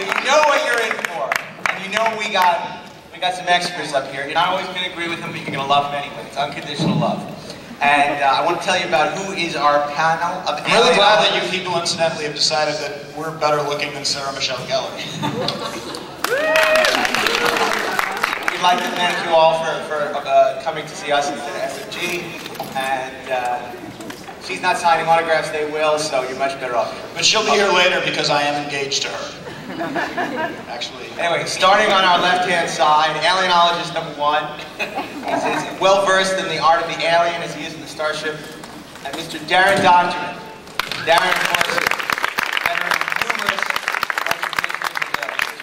you know what you're in for. And you know we got some extras up here. You're not always going to agree with them, but you're going to love them anyway. It's unconditional love. And I want to tell you about who is our panel of I'm really glad that you people, incidentally, have decided that we're better looking than Sarah Michelle Gellar. We'd like to thank you all for coming to see us at SFG. And she's not signing autographs, they will, so you're much better off here. But she'll be here later because I am engaged to her. Actually. Anyway, starting on our left-hand side, alienologist number 1. He's as well-versed in the art of the alien as he is in the starship. And Mr. Darren Doctorman. Darren, of course, veteran of numerous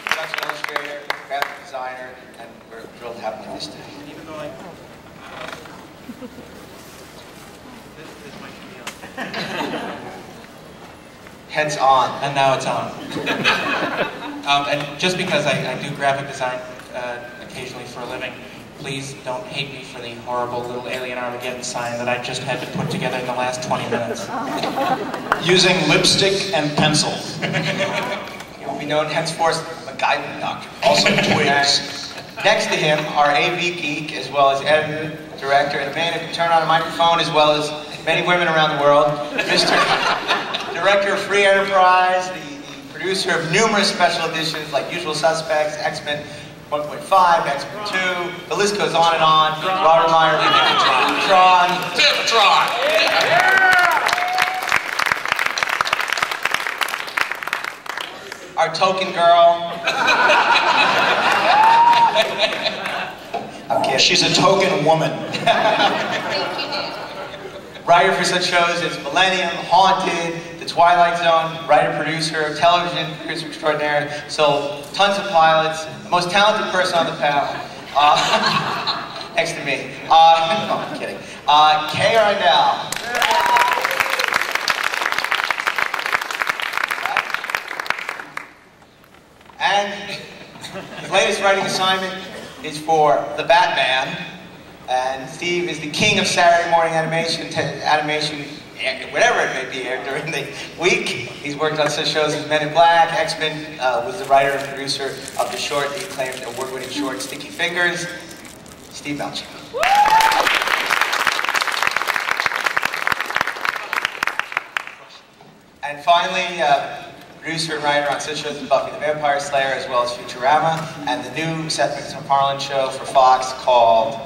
production illustrator, graphic designer, and we're thrilled to have him with us today. Even though this might be on. Hence on. And now it's on. And just because I do graphic design occasionally for a living, please don't hate me for the horrible little alien Armageddon sign that I just had to put together in the last 20 minutes. Using lipstick and pencil. He will be known henceforth as the MacGyver Doctor. Also twigs. Next to him, our AV geek, as well as editor, director, and a man who can turn on a microphone as well as many women around the world, Mr. Director of Free Enterprise, the producer of numerous special editions like Usual Suspects, X-Men 1.5, X-Men 2, the list goes on and on. Robert Meyer, Tron. Tron. Our token girl. I'm kidding. She's a token woman. Writer for such shows as Millennium, Haunted, The Twilight Zone, writer-producer, television producer extraordinaire, so tons of pilots, the most talented person on the panel, next to me. No, I'm kidding. Kay Arnell. And his latest writing assignment is for The Batman. And Steve is the king of Saturday morning animation, whatever it may be during the week. He's worked on such shows as Men in Black, X-Men, was the writer and producer of the short, the acclaimed award-winning short, Sticky Fingers. Steve Melchik. And finally, producer and writer on such shows as Buffy the Vampire Slayer, as well as Futurama, and the new Seth MacFarlane show for Fox called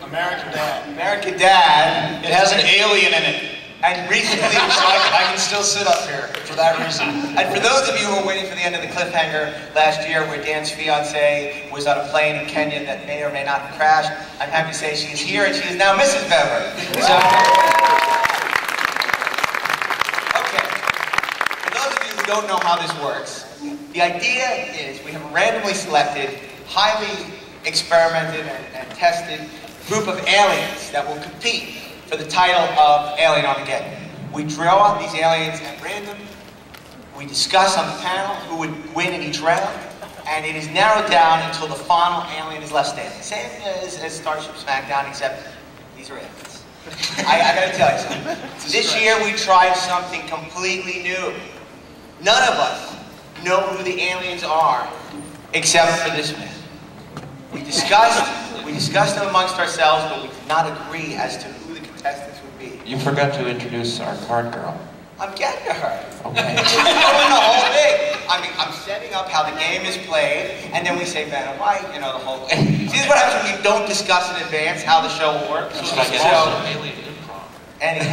American Dad. American Dad. It has an alien in it. And recently, so I can still sit up here for that reason. And for those of you who were waiting for the end of the cliffhanger last year where Dan's fiancée was on a plane in Kenya that may or may not have crashed, I'm happy to say she is here and she is now Mrs. Bever. So, okay. For those of you who don't know how this works, the idea is we have a randomly selected, highly experimented and tested group of aliens that will compete for the title of Alien Armageddon. We draw out these aliens at random, we discuss on the panel who would win in each round, and it is narrowed down until the final alien is left standing. Same as Starship SmackDown, except these are aliens. I gotta tell you something. This year we tried something completely new. None of us know who the aliens are, except for this man. We discussed them amongst ourselves, but we did not agree as to who the contestants would be. You forgot to introduce our card girl. I'm getting to her. Okay. She's doing the whole thing. I mean, I'm setting up how the game is played, and then we say Vanna White, you know, the whole thing. See, this is what happens when you don't discuss in advance how the show will work. Anyway,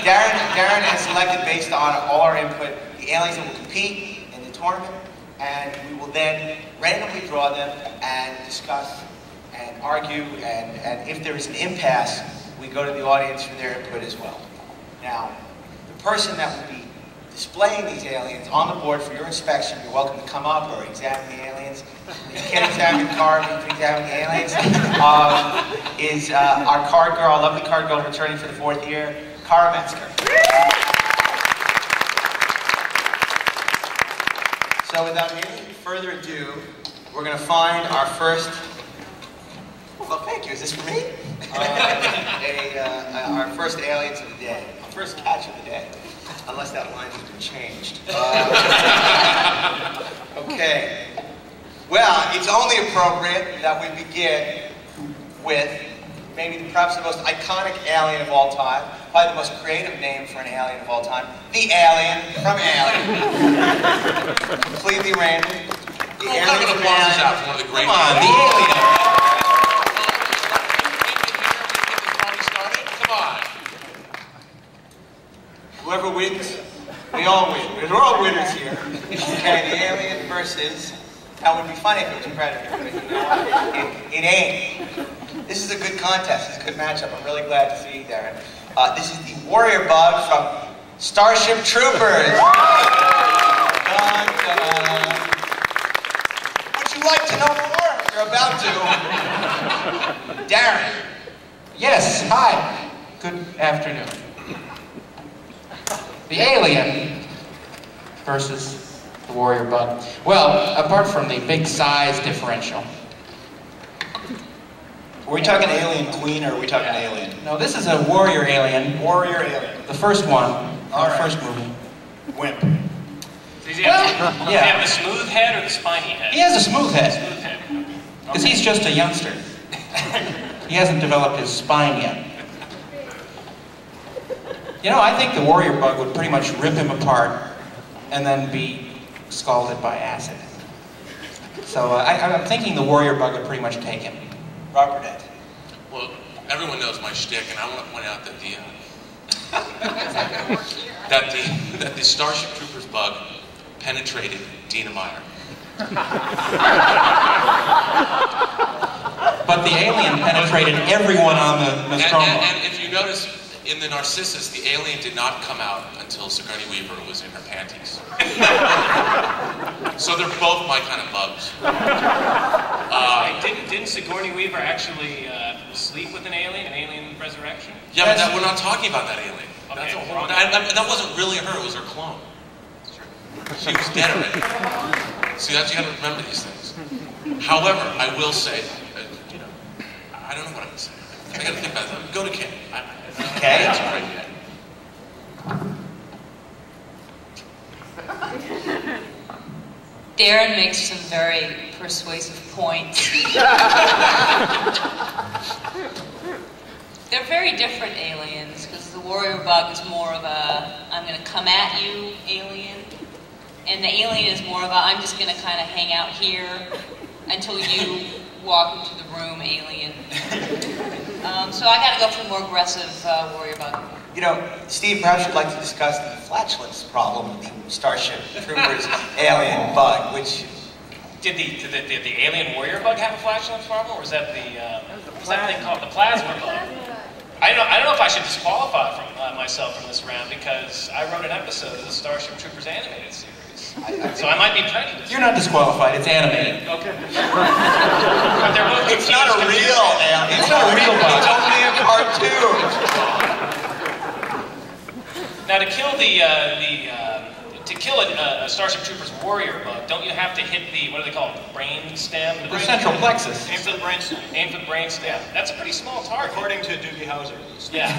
Darren has selected based on all our input the aliens that will compete in the tournament, and we will then randomly draw them and discuss and argue, and if there is an impasse, we go to the audience for their input as well. Now, the person that will be displaying these aliens on the board for your inspection, you're welcome to come up or examine the aliens. You can't examine the card, you can examine the aliens, is our card girl, our lovely card girl returning for the 4th year, Kara Metzger. So without any further ado, we're going to find our first, well thank you, is this for me? Our first aliens of the day, our first catch of the day, unless that line has been changed. Okay. Well, it's only appropriate that we begin with maybe perhaps the most iconic alien of all time, probably the most creative name for an alien of all time, the alien from Alien. Completely random. The alien from Alien. Out for one of the great. Come on, the alien. Get the party started. Come on. Whoever wins, we all win. We're all winners here. Okay, the alien versus. That would be funny if it was Predator, but you know what? It ain't. This is a good contest. It's a good matchup. I'm really glad to see you, Darren. This is the Warrior Bug from Starship Troopers. Dun, dun. Would you like to know more? You're about to. Darren. Yes, hi. Good afternoon. The alien versus the warrior bug. Well, apart from the big size differential. Are we talking Alien Queen or are we talking Alien? No, this is a warrior alien. Warrior Alien. The first one. All right. First movie. Wimp. Does he have the smooth head or the spiny head? He has a smooth head. Smooth head. Because he's just a youngster. He hasn't developed his spine yet. You know, I think the warrior bug would pretty much rip him apart and then be scalded by acid. So I'm thinking the warrior bug would pretty much take him. Robert Ed. Well, everyone knows my shtick, and I want to point out that the Starship Troopers bug penetrated Dina Meyer. But the alien penetrated everyone on the Nostromo. And if you notice, in the Narcissus, the alien did not come out until Sigourney Weaver was in her panties. So they're both my kind of bugs. Didn't Sigourney Weaver actually sleep with an alien resurrection? Yeah, but we're not talking about that alien. Okay, That's a whole, wrong. that wasn't really her, it was her clone. She was dead already. See, you gotta remember these things. However, I will say, you know, I don't know what I'm gonna say. I gotta think about it. Go to Kay. Kay? That's great, yeah. Darren makes some very persuasive points. They're very different aliens, because the warrior bug is more of a, I'm going to come at you alien. And the alien is more of a, I'm just going to kind of hang out here until you walk into the room alien. So I got to go for the more aggressive warrior bug. You know, Steve, perhaps you'd like to discuss the flatulence problem of the Starship Troopers alien bug, which... Did the alien warrior bug have a flatulence problem, or was that what's that thing called, the plasma bug? I don't know if I should disqualify myself from this round, because I wrote an episode of the Starship Troopers animated series. So I might be prejudiced. You're not disqualified, it's animated. Okay. But they're both It's not a real alien. It's not a real bug. It's only a cartoon. Now, to kill a Starship Troopers warrior bug, don't you have to hit the, what do they call it, the brain stem? The central plexus. Aim for the brain stem. Aim for the brain stem. That's a pretty small target. According to Doogie Howser, at least. Yeah.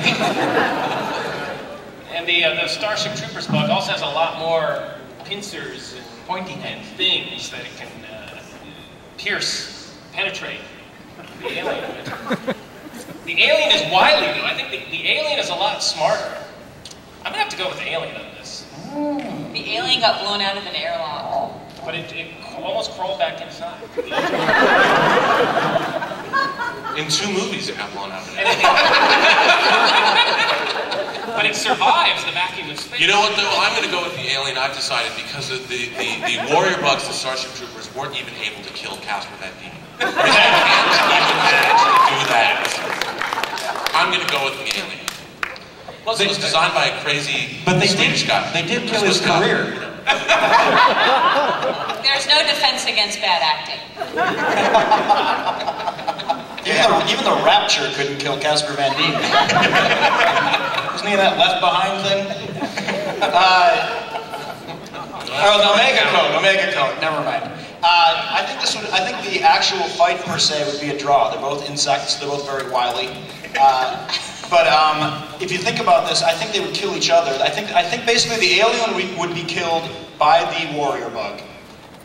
And the Starship Troopers bug also has a lot more pincers and Pointy and things that it can penetrate the alien. The alien is wily, though. I think the alien is a lot smarter. I'm gonna have to go with the alien on this. The alien got blown out of an airlock. But it almost crawled back inside. In 2 movies, it got blown out of it. But it survives the vacuum of space. You know what, though? I'm going to go with the alien. I've decided, because of the warrior bugs, the Starship Troopers weren't even able to kill Casper Van Dien. They can't even manage to do that. I'm going to go with the alien. Plus, it was designed by a crazy Swedish guy. They did kill his career. There's no defense against bad acting. Even the Rapture couldn't kill Casper Van Dien. Wasn't he in that Left Behind thing? The Omega Code. Never mind. I think the actual fight per se would be a draw. They're both insects. They're both very wily. But if you think about this, I think they would kill each other. I think basically the alien would be killed by the warrior bug.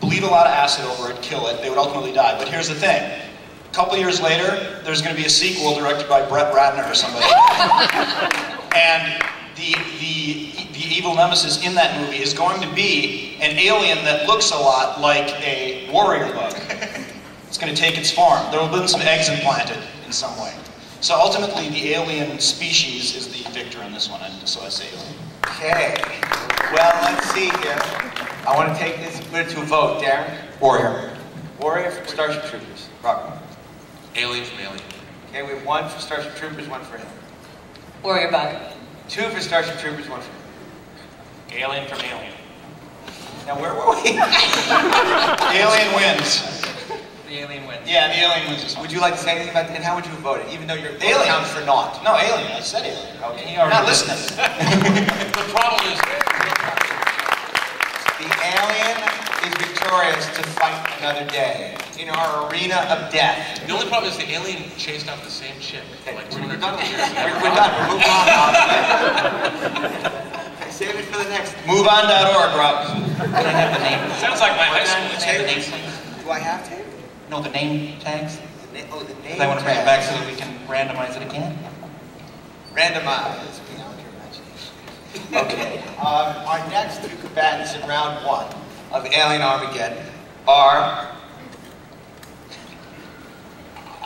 bleed a lot of acid over it, kill it, they would ultimately die. But here's the thing. A couple years later, there's going to be a sequel directed by Brett Ratner or somebody. And the evil nemesis in that movie is going to be an alien that looks a lot like a warrior bug. It's going to take its form. There will have been some eggs implanted in some way. So ultimately, the alien species is the victor in this one, and so I say alien. Okay. Well, let's see here. I want to take this put it to a vote. Darren? Warrior. Warrior from Starship Troopers. Robert? Alien from Alien. Okay, we have 1 for Starship Troopers, 1 for him. Warrior bug. 2 for Starship Troopers, 1 for him. Alien from Alien. Now, where were we? Alien wins. The alien wins. Yeah, the alien wins this one. Would you like to say anything about that? And how would you have voted? Even though your vote Alien. counts for naught. No, alien. I said alien. Okay. You're not listening. The problem is, The alien is victorious to fight another day in our arena of death. the only problem is the alien chased after the same chick for like We're 200 done. years. We're done. We're moving on. Okay, save it for the next. MoveOn.org, Rob. Can I have the name? Sounds like my high Can school. I have the name tags? Do I have to? No, the name tags. Oh, the name. 'Cause I want to bring it back tag. so that we can randomize it again. Randomize. Beyond your imagination. Okay. Our next 2 combatants in round 1 of Alien Armageddon are.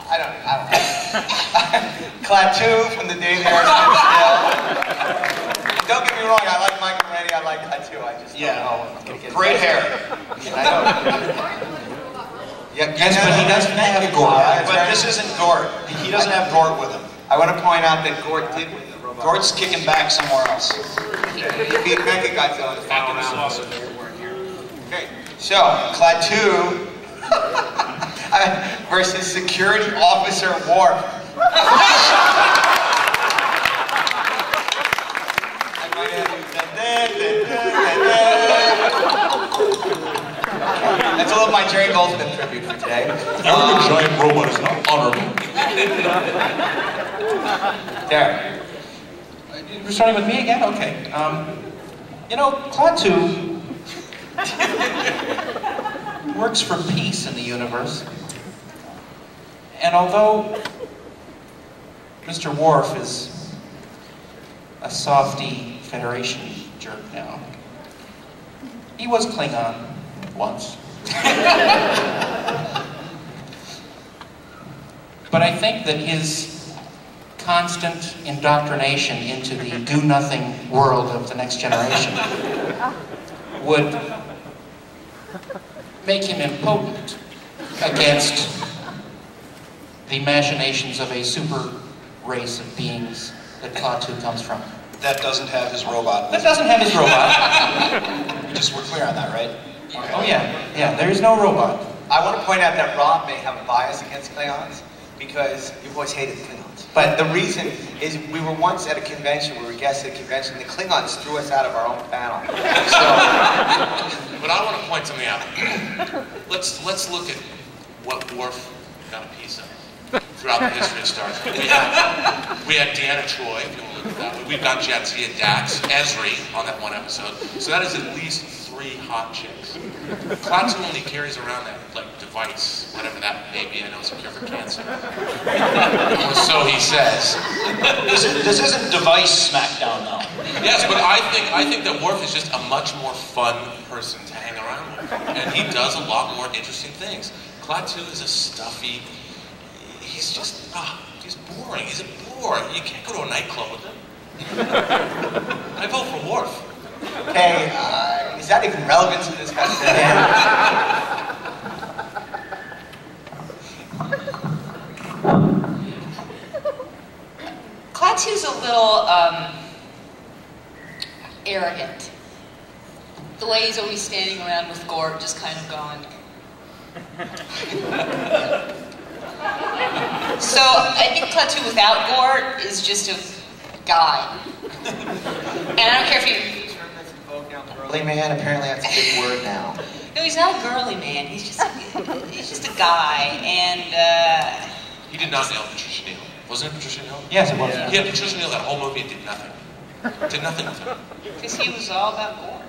I don't know. Klaatu from The Day the Earth Stood Still. Don't get me wrong, I like Michael Rennie, I like Klaatu. I just don't know if I'm gonna get Great hair. I know. Yeah, Yes, but he doesn't have a Gort. Gort. But this isn't Gort. He doesn't have Gort with him. I want to point out that Gort did win the robot. Gort's kicking back somewhere else. He beat Mechagodzilla in the final round. Okay, so Klaatu versus Security Officer Worf. That's a little my Jerry Goldsmith tribute for today. Every giant robot is not honorable. Derek. We're starting with me again? Okay. You know, Klaatu works for peace in the universe. And although Mr. Worf is a softy Federation jerk now, he was Klingon once. But I think that his constant indoctrination into the do-nothing world of the next generation would make him impotent against the machinations of a super race of beings that Klaatu comes from. That doesn't have his robot. That doesn't have his robot. We're clear on that, right? Okay. Oh yeah, there's no robot. I want to point out that Rob may have a bias against Klingons because you've always hated the Klingons. But the reason is we were once at a convention, we were guests at a convention, the Klingons threw us out of our own panel. So, But I want to point something out. Let's look at what Worf got a piece of throughout the history of Star Trek. We had Deanna Troi, if you want to look at that way. We've got Jadzia Dax, Ezri on that one episode. So that is at least 3 hot chicks. Klaatu only carries around that device, whatever that may be. I know it's a cure for cancer. Or so he says. This isn't device smackdown, though. Yes, but I think that Worf is just a much more fun person to hang around with, and he does a lot more interesting things. Klaatu is a stuffy. He's just he's boring. He's a bore. You can't go to a nightclub with him. I vote for Worf. okay, is that even relevant to this conversation? Klaatu's a little arrogant. The way he's always standing around with Gort, just kind of going. So I think Klaatu without Gort is just a guy. And I don't care if you... Girly man, apparently that's a big word now. No, he's not a girly man. He's just a guy. And He did not nail Patricia Neal. Wasn't it Patricia Neal? Yes, it was. He had Patricia Neal that whole movie and did nothing. Did nothing with her. because he was all about Gort.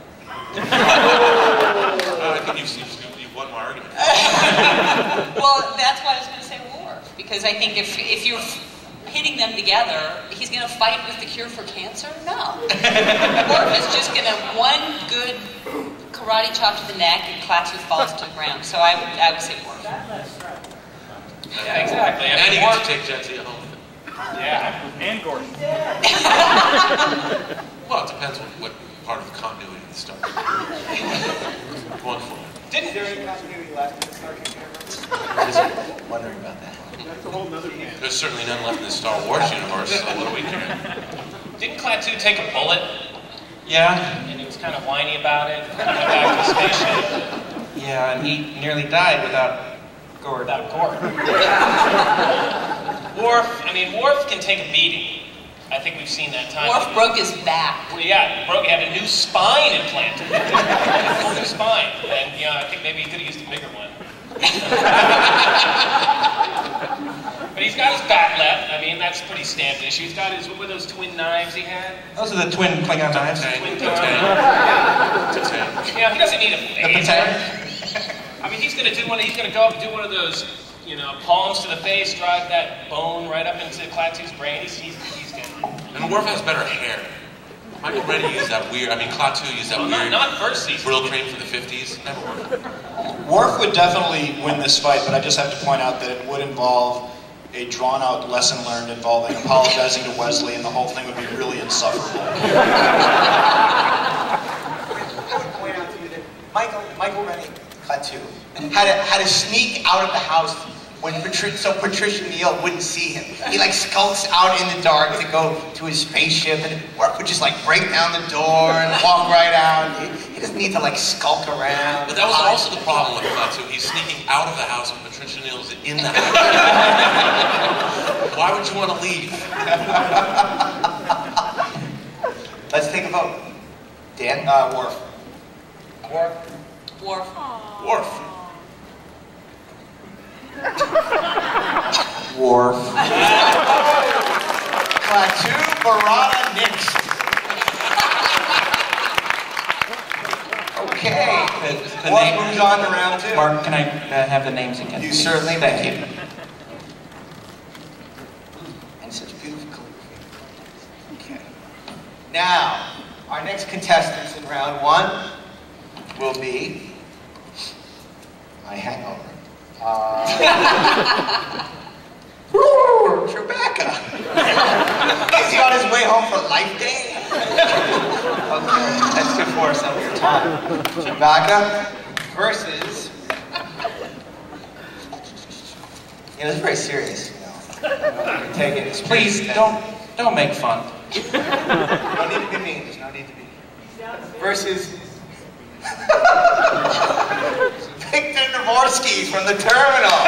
I think you Because I think if you're hitting them together, he's going to fight with the cure for cancer? No. Worf is just going to one good karate chop to the neck and Klaatu falls to the ground. So I would say Worf. Yeah, exactly. I And mean, he gets to take Jetty home. yeah. And Gordon. Well, it depends on what part of the continuity of the Star Trek. One for Didn't there any continuity left in the Star Trek universe? I'm just wondering about that. That's a whole nother thing. There's certainly none left in the Star Wars universe, so what do we care? Didn't Klaatu take a bullet? Yeah, And he was kind of whiny about it. He went back to the spaceship yeah, and he nearly died without Gord. without Gordon. Worf can take a beating. I think we've seen that time. Worf broke his back. Well, yeah, he had a new spine implanted. A whole new spine. And, I think maybe he could have used a bigger one. But he's got his back left. I mean, that's pretty standard issue. He's got what were those twin knives he had? Those are the twin Klingon knives. Twin Tatang. Tatang. He doesn't need a The phaser. Patang. I mean, he's going to go up and do one of those, palms to the face, drive that bone right up into Klaatu's brain. He's good. And Worf has better hair. Michael Rennie used that weird, Klaatu used that weird Not first season. brill cream from the 50s. Never worked. Worf would definitely win this fight, but I just have to point out that it would involve a drawn-out lesson learned involving apologizing to Wesley, and the whole thing would be really insufferable. I would point out to you that Michael Rennie, Klaatu, had to sneak out of the house when Patricia Neal wouldn't see him. He skulks out in the dark to go to his spaceship, and Worf would just break down the door and walk right out. He doesn't need to skulk around. But that was also the problem with Klaatu. He's sneaking out of the house when Patricia Neal's in the house. Why would you want to leave? Let's take a vote. Dan, Worf. Worf. Worf. Worf. Worf. Klaatu Barada next. Okay. The Worf name- moves on to round two. Mark, can I have the names again? You certainly Thank may. you. And such beautiful calligraphy. Okay. Now, our next contestants in round one will be my hangover. Chewbacca. Is he on his way home for Life Day? Okay, that's good for us of your time. Chewbacca versus. This is very serious, You're taking this. Please don't make fun. No need to be mean. There's no need to be mean. Versus Victor Navorsky from the terminal.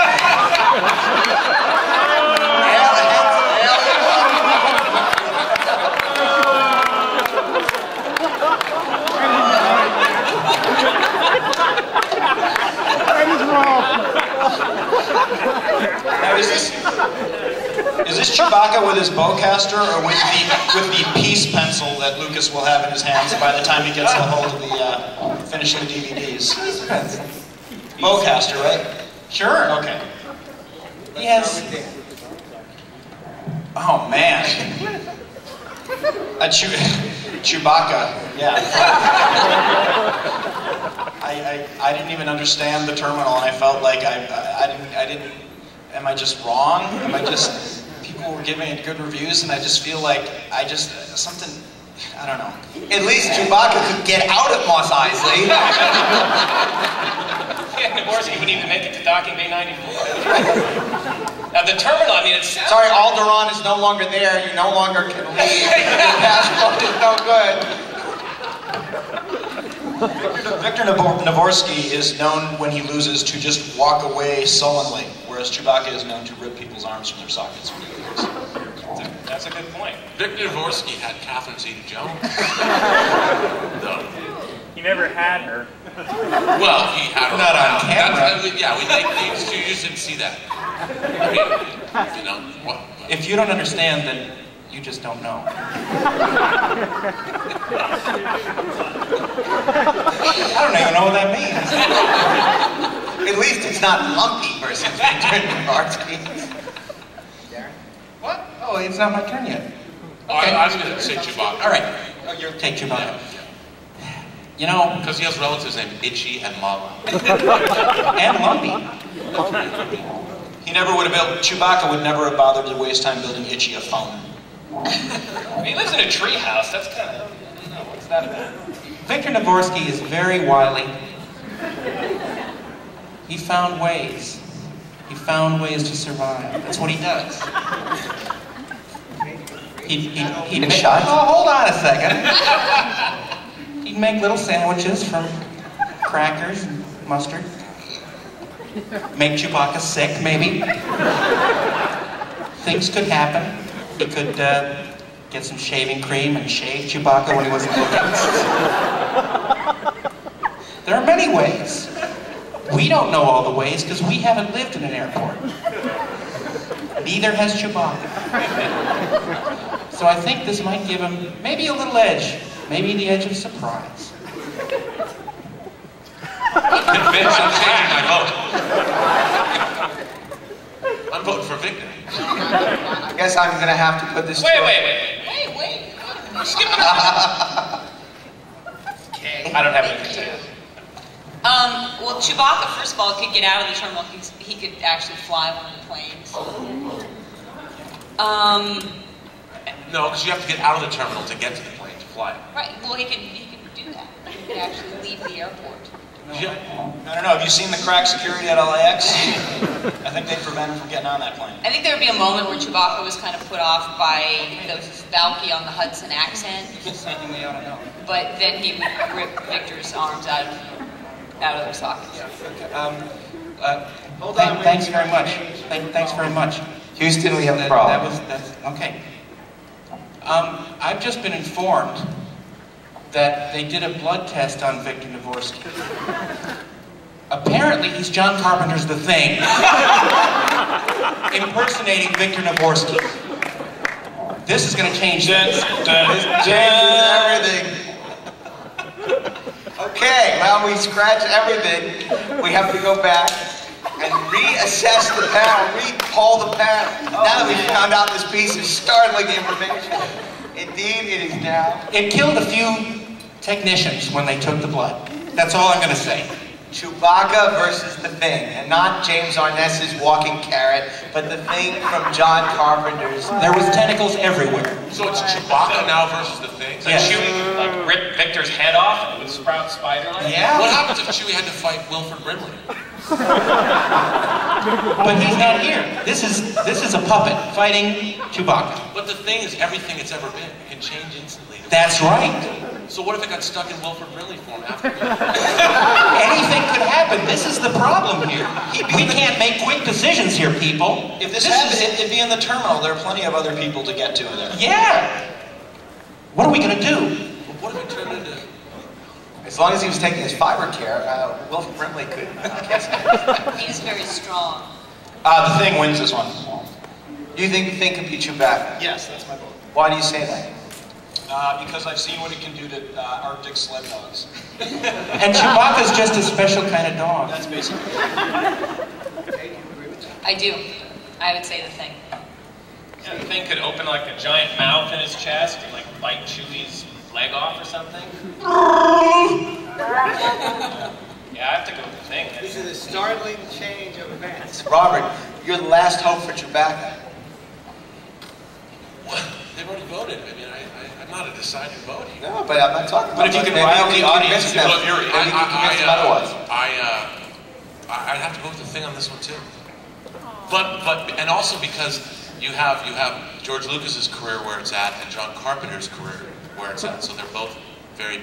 That is wrong. Now, is this Chewbacca with his bowcaster, or with the peace pencil that Lucas will have in his hands by the time he gets a hold of the finishing the DVDs? Bowcaster, right? Sure. Okay. Yes. Oh man. Chewbacca. Yeah. I didn't even understand the terminal, and I felt like I didn't. Am I just wrong? People were giving it good reviews, and I just feel like something. I don't know. At least Chewbacca could get out of Mos Eisley. Yeah, Navorsky wouldn't even make it to docking bay 94. Now the terminal, it sounds... Sorry, Alderaan is no longer there. You no longer can leave. Your passport is no good. Victor Navorsky is known when he loses to just walk away sullenly, whereas Chewbacca is known to rip people's arms from their sockets when he loses. That's a good point. Victor Dvorsky had Catherine Zeta-Jones. No. He never had her. Well, he had her Not on around. camera. You just didn't see that. What? If you don't understand, then you just don't know. I don't even know what that means. At least it's not lumpy versus Victor Navorsky. Oh, it's not my turn yet. Oh, I was going to say Chewbacca. All right. Oh, you'll take Chewbacca. You know... Because he has relatives named Itchy and Mama. And Lumpy. He never would have built, Chewbacca would never have bothered to waste time building Itchy a phone. He lives in a tree house. That's kind of, I don't know, what's that about? Victor Navorsky is very wily. He found ways. He found ways to survive. That's what he does. He'd make, oh, hold on a second. He'd make little sandwiches from crackers and mustard. Make Chewbacca sick, maybe. Things could happen. He could get some shaving cream and shave Chewbacca when he wasn't looking. There are many ways. We don't know all the ways because we haven't lived in an airport. Neither has Chewbacca. So I think this might give him maybe a little edge. Maybe the edge of surprise. I'm convinced I'm changing my vote. I'm voting for Victor. I guess I'm going to have to put this... Wait. You're skipping over. Okay. I don't have anything to add. Well, Chewbacca, first of all, could get out of the terminal. He could actually fly one of the planes. No, because you have to get out of the terminal to get to the plane to fly. Right. Well, he could do that. He could actually leave the airport. I don't know, have you seen the crack security at LAX? I think they prevent him from getting on that plane. I think there would be a moment where Chewbacca was kind of put off by those Valky on the Hudson accent. Something we ought to know. But then he would rip Victor's arms out of their sockets. Thanks very much. Thanks very much. Houston, we have a problem. That's okay. I've just been informed that they did a blood test on Victor Navorsky. Apparently, he's John Carpenter's The Thing, impersonating Victor Navorsky. This is going to change things. Everything. Okay, well, we scratched everything. We have to go back and reassess the panel, re-poll the panel. Now that we found out this piece of startling information. Indeed, it is now. It killed a few technicians when they took the blood. That's all I'm going to say. Chewbacca versus The Thing, and not James Arness's walking carrot, but The Thing from John Carpenter's. There was tentacles everywhere. So it's Chewbacca now versus the thing? So Chewie, like, rip Victor's head off and it would sprout spider legs? Yeah. What happens if Chewie had to fight Wilford Brimley? But he's not here. This is a puppet fighting Chewbacca. But the thing is everything it's ever been. It can change instantly. That's right. So what if it got stuck in Wilford Brimley form after? Anything could happen. This is the problem here. We can't make quick decisions here, people. If this happens, it'd be in the terminal. There are plenty of other people to get to there. Yeah. What are we going to do? What if it turned into... As long as he was taking his fiber care, Wilford Brimley could kiss him. He's very strong. The Thing wins this one. Do you think The Thing could beat Chewbacca? Yes, that's my vote. Why do you say that? Because I've seen what it can do to Arctic sled dogs. And Chewbacca's just a special kind of dog. That's basically it. I do. I would say The Thing. Yeah, the thing could open like a giant mouth in his chest and like bite Chewie's leg off or something. Yeah, I have to go with The Thing. This is a startling change of events. Robert, you're the last hope for Chewbacca. What? They've already voted. I mean, I'm not a deciding vote here. No, but I'm not talking about But if you that. can Maybe rile you the can audience, convince them. Look, Maybe you can convince them otherwise. I'd have to go with The Thing on this one too. But and also because you have George Lucas's career where it's at and John Carpenter's career where it's at, so they're both they're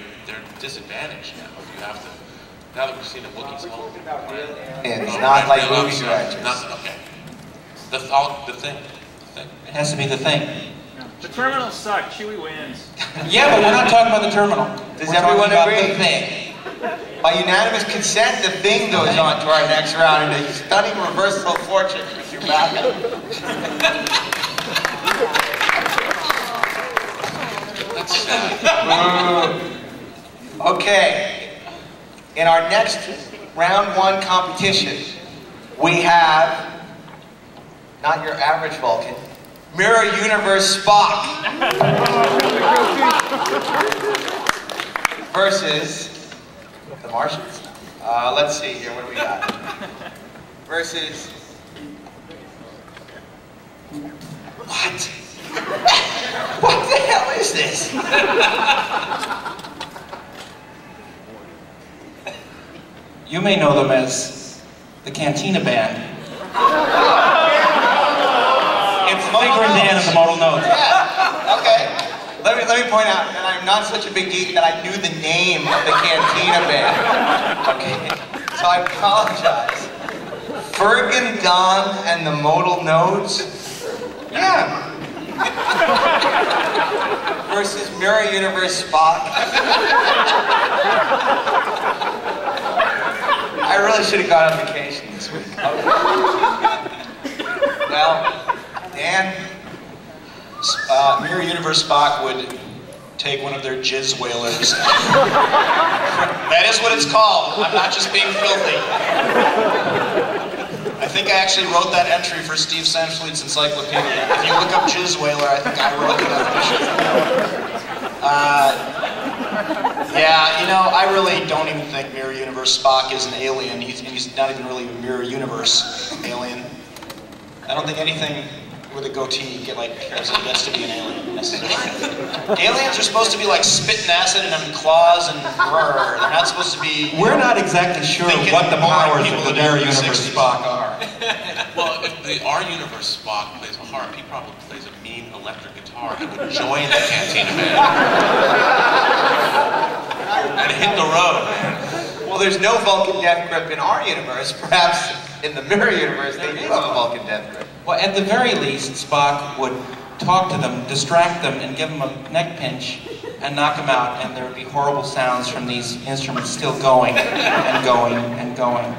disadvantaged now. You have to now that we've seen the Wookiees home. And it's not like movie directors. Okay. The Thing. It has to be The Thing. The terminals suck. Chewie wins. Yeah, but we're not talking about the terminal. Does We're everyone talking about agree? The Thing. By unanimous consent, The Thing goes on to our next round in a stunning reversal of fortune for Chewbacca. That's sad. Okay. In our next round one competition, we have not your average Vulcan, Mirror Universe Spock versus the Martians. Let's see here, what do we got? Versus... What? What the hell is this? You may know them as the Cantina Band. It's Figure and Dan and the Modal Notes. Yeah, okay. Let me point out that I'm not such a big geek that I knew the name of the Cantina Band. Okay, so I apologize. Fergan Don and the Modal Nodes? Yeah. Versus Mirror Universe Spock. I really should have gone on vacation this week. Okay. Well, Dan? Mirror Universe Spock would take one of their jizz whalers. That is what it's called. I'm not just being filthy. I think I actually wrote that entry for Steve Sanfleet's encyclopedia. If you look up jizz whaler, I think I wrote the definition. Yeah, you know, I really don't even think Mirror Universe Spock is an alien. He's not even really a Mirror Universe alien. I don't think anything with a goatee gets to be an alien necessarily. Aliens are supposed to be like spitting acid and having claws and brr. They're not supposed to be. We're not exactly sure what the powers of the Mirror Universe Spock are. Well, if our universe Spock plays a harp, he probably plays a mean electric guitar. He would join the Cantina Band and hit the road. Well, there's no Vulcan death grip in our universe. Perhaps in the Mirror Universe they do have a Vulcan death grip. Well, at the very least, Spock would talk to them, distract them, and give them a neck pinch, and knock them out, and there would be horrible sounds from these instruments still going, and going, and going.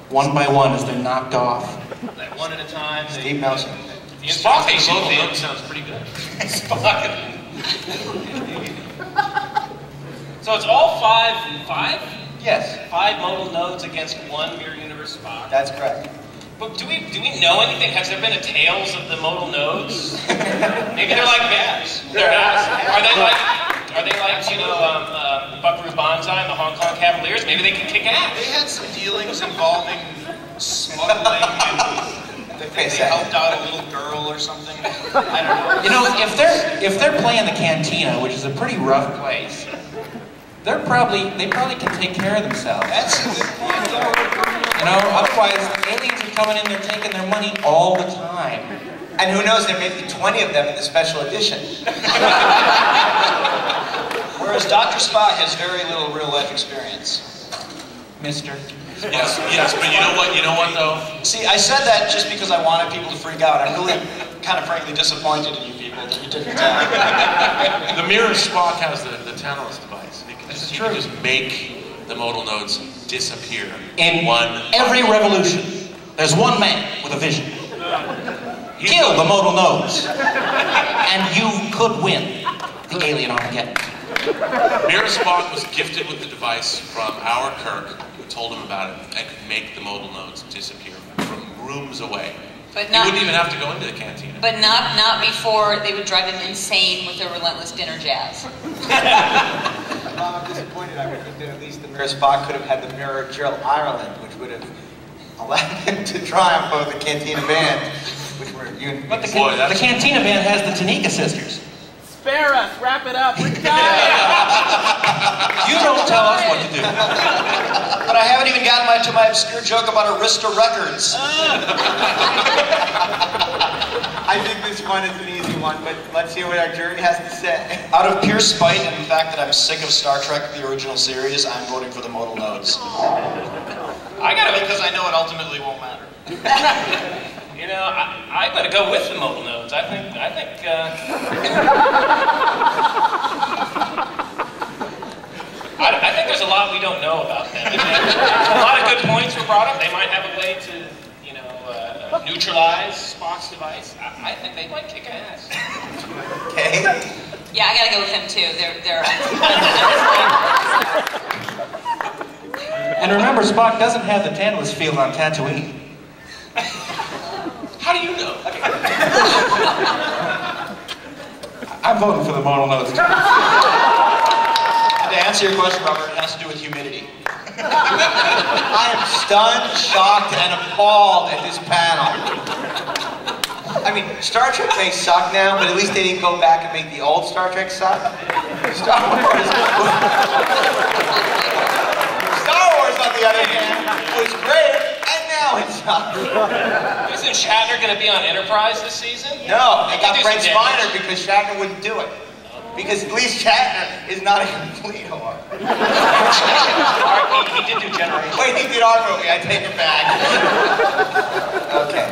One by one as they're knocked off. Like one at a time. Steve Nelson. The Spock and instrumentation Modal theme Notes sounds pretty good. Spock. So it's all five Yes, modal nodes against one Mirror Universe Spock. that's correct. But do we know anything? Has there been a Tales of the Modal Nodes? Maybe they're like bears. They're not. Are they like Buckaroo Banzai and the Hong Kong Cavaliers? Maybe they can kick ass. They had some dealings involving smuggling and they helped out a little girl or something. I don't know. You know, if they're playing the Cantina, which is a pretty rough place, they probably can take care of themselves. That's a good point. You know, otherwise aliens are coming in, they're taking their money all the time. And who knows, there may be 20 of them in the special edition. Whereas Dr. Spock has very little real life experience. Mister. Yes, but you know what though? See, I said that just because I wanted people to freak out. I'm really kind of frankly disappointed in you people that you didn't tell. The Mirror Spock has the Tantalus device. He can just make the modal nodes disappear In one. every revolution, there's one man with a vision. Kill the modal nodes, and you could win the alien Armageddon. Mirror Spock was gifted with the device from our Kirk, who told him about it, and could make the modal nodes disappear from rooms away. But He not, wouldn't even have to go into the cantina. but not before they would drive him insane with their relentless dinner jazz. Well, I'm disappointed. I would think that at least the Mirror Spock could have had the Mirror Drill Ireland, which would have allowed him to triumph over the Cantina Band, which were But the Cantina Band has the Tanika sisters. Spare us, wrap it up, we're dying. You don't tell us what to do. But I haven't even gotten to my obscure joke about Arista Records. I think this one is an easy one, but let's hear what our jury has to say. Out of pure spite and the fact that I'm sick of Star Trek, the original series, I'm voting for the modal nodes. I gotta Because I know it ultimately won't matter. You know, I'm going to go with the modal nodes. I think there's a lot we don't know about them. A lot of good points were brought up. They might have a way to, neutralize Spock's device. I think they might kick ass. Okay. Yeah, I gotta go with them too. They're And remember, Spock doesn't have the Tantalus field on Tatooine. How do you know? I'm voting for the model nose. And to answer your question, Robert, it has to do with humidity. I am stunned, shocked, and appalled at this panel. I mean, Star Trek may suck now, but at least they didn't go back and make the old Star Trek suck. Star Wars, on the other hand, was great, and now it sucks. Isn't Shatner going to be on Enterprise this season? No, they got do Brent some Spiner damage. because Shatner wouldn't do it. Because at least Shatner is not a complete whore. He did do Generation. Wait, he did our movie, I take it back. Okay.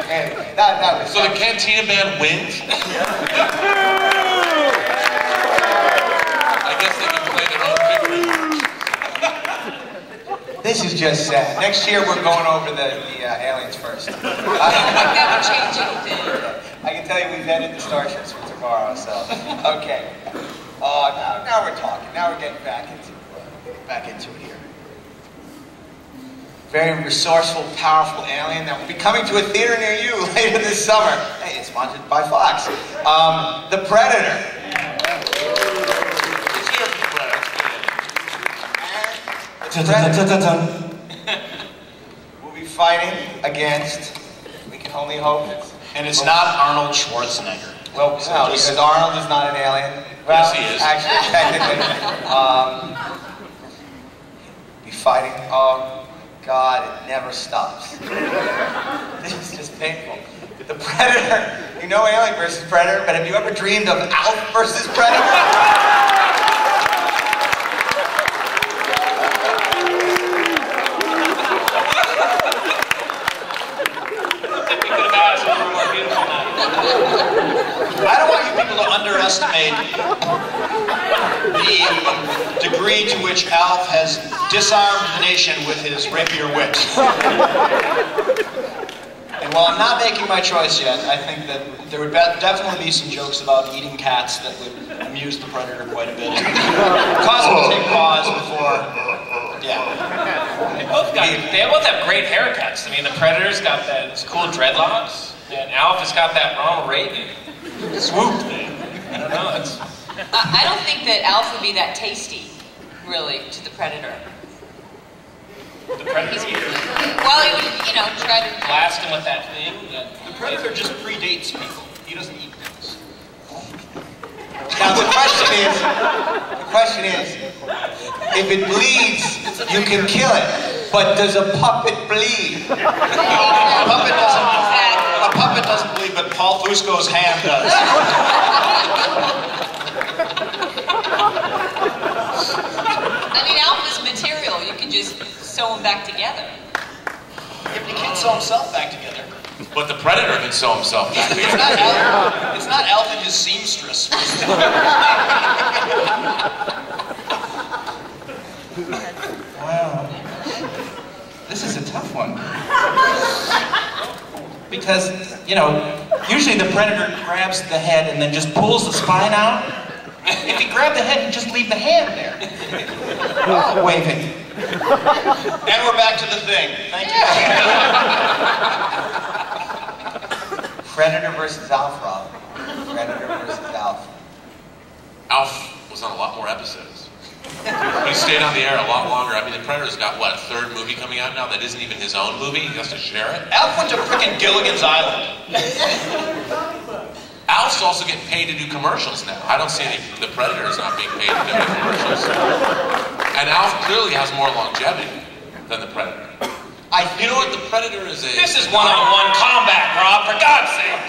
Anyway, that was... So the Cantina Band wins? I guess they can play their own victory. This is just sad. Next year we're going over the aliens first. I think that would change anything. I can tell you we've vetted the starships for tomorrow, so... Okay. Now we're talking. Now we're getting back into it here. Very resourceful, powerful alien that will be coming to a theater near you later this summer. Hey, it's sponsored by Fox. The Predator. We'll be fighting against, we can only hope it's... And it's not Arnold Schwarzenegger. Well, no, because Arnold is not an alien. Well, Yes, he is. Actually, technically. Be fighting. Oh, God, it never stops. This is just painful. The Predator. You know Alien versus Predator, but have you ever dreamed of Alf versus Predator? I don't want you people to underestimate the degree to which Alf has disarmed the nation with his rapier wit. And while I'm not making my choice yet, I think that there would definitely be some jokes about eating cats that would amuse the Predator quite a bit. Cause him to take pause before, yeah. They both have great haircuts. I mean, the Predator's got those cool dreadlocks, and Alf has got that Ronald Reagan swoop thing. I don't know. I don't think that Alf would be that tasty, really, to the Predator. The Predator, Well, he would, try to... blast him with that thing. The Predator just predates people. He doesn't eat things. Now the question is, if it bleeds, you can kill it. But does a puppet bleed? A puppet doesn't bleed, but Paul Fusco's hand does. I mean, Alf is material. You can just sew them back together. Yeah, but he can't sew himself back together. But the Predator can sew himself back It's together. not Alf and his seamstress. Wow. This is a tough one. Because, usually the Predator grabs the head and then just pulls the spine out. If he grabbed the head, he'd just leave the hand there. Waving. And we're back to the thing. Thank you. Predator versus Alf, Rob. Predator versus Alf. Alf was on a lot more episodes. He stayed on the air a lot longer. I mean, the Predator's got, what, a third movie coming out now that isn't even his own movie? He has to share it? Alf went to frickin' Gilligan's Island. Alf's also getting paid to do commercials now. I don't see the Predator's not being paid to do any commercials. And Alf clearly has more longevity than the Predator. You know what? The Predator is a... This is one-on-one combat, Rob, for God's sake.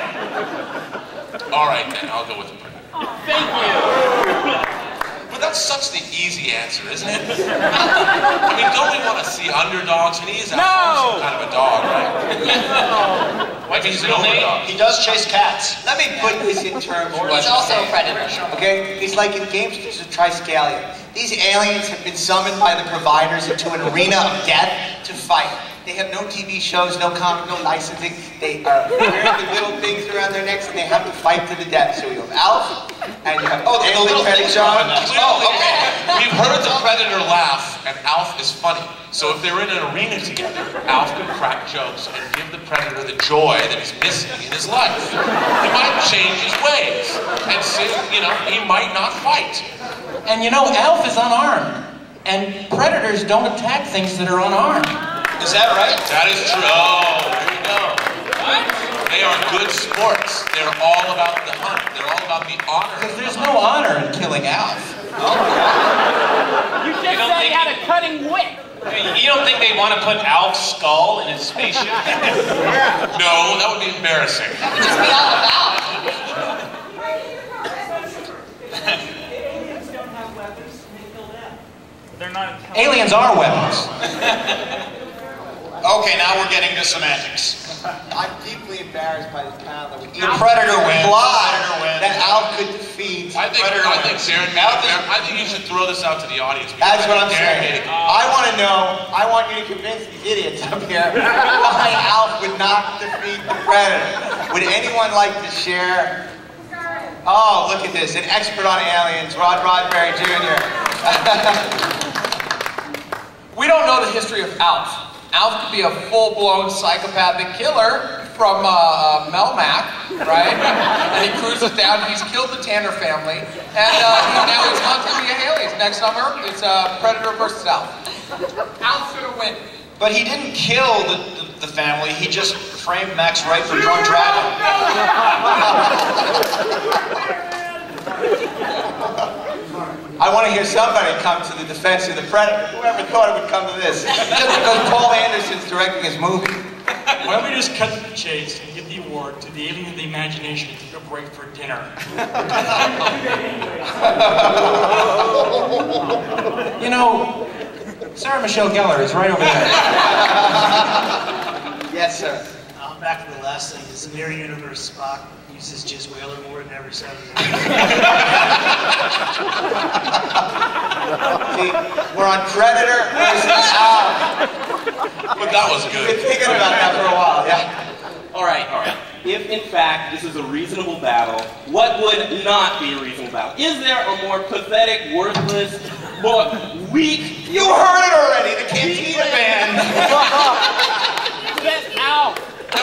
All right, then. I'll go with the Predator. Thank you. But that's such the easy answer, isn't it? I mean, don't we want to see underdogs? And he is some kind of a dog, right? Why do you he's an underdog? He does chase cats. Let me put this in terms of He's also a Predator. Okay? It's like in games of Triskaelion. These aliens have been summoned by the providers into an arena of death to fight. They have no TV shows, no comic, no licensing. They are wearing the little things around their necks and they have to fight to the death. So you have Alf, and you have... the little things around their necks. Oh, okay. We've heard the Predator laugh, and Alf is funny. So if they're in an arena together, Alf could crack jokes and give the predator the joy that he's missing in his life. He might change his ways, and he might not fight. And Alf is unarmed, and predators don't attack things that are unarmed. Is that right? That is true. Oh, there you go. What? They are good sports. They're all about the hunt. They're all about the honor. Because there's no honor in killing Alf. You just said he had a cutting wit. You don't think they want to put Alf's skull in his spaceship? No, that would be embarrassing. That would just be all about. Aliens don't have weapons, and they kill them. They're not intelligent. Aliens are weapons. Okay, now we're getting to semantics. I'm deeply embarrassed by this panel that The predator wins. that Alf could defeat. I think Darren, I think you should throw this out to the audience. That's what I'm Darren saying. made it. I want you to convince these idiots up here why Alf would not defeat the predator. Would anyone like to share? Oh, look at this, an expert on aliens, Rod Roddenberry Jr. We don't know the history of Alf. Alf could be a full-blown psychopathic killer from Melmac, right? And he cruises down, he's killed the Tanner family, and now he's hunting the aliens. Next summer, it's Predator versus Alf. Alf's gonna win. But he didn't kill the family, he just framed Max Wright for drunk driving. I want to hear somebody come to the defense of the predator. Whoever thought it would come to this? Just because Paul Anderson's directing his movie. Why don't we just cut to the chase and give the award to the alien of the imagination to take a break for dinner? Sarah Michelle Gellar is right over there. Yes, sir. Back to the last thing. Is the mirror universe Spock uses Jizz Whaler more than every 7 years? See, we're on Predator versus Alf. But that was Been good. thinking about that for a while, yeah. All right. If in fact this is a reasonable battle, what would not be a reasonable battle? Is there a more pathetic, worthless, more weak? You heard it already, the Cantina Band. Get out.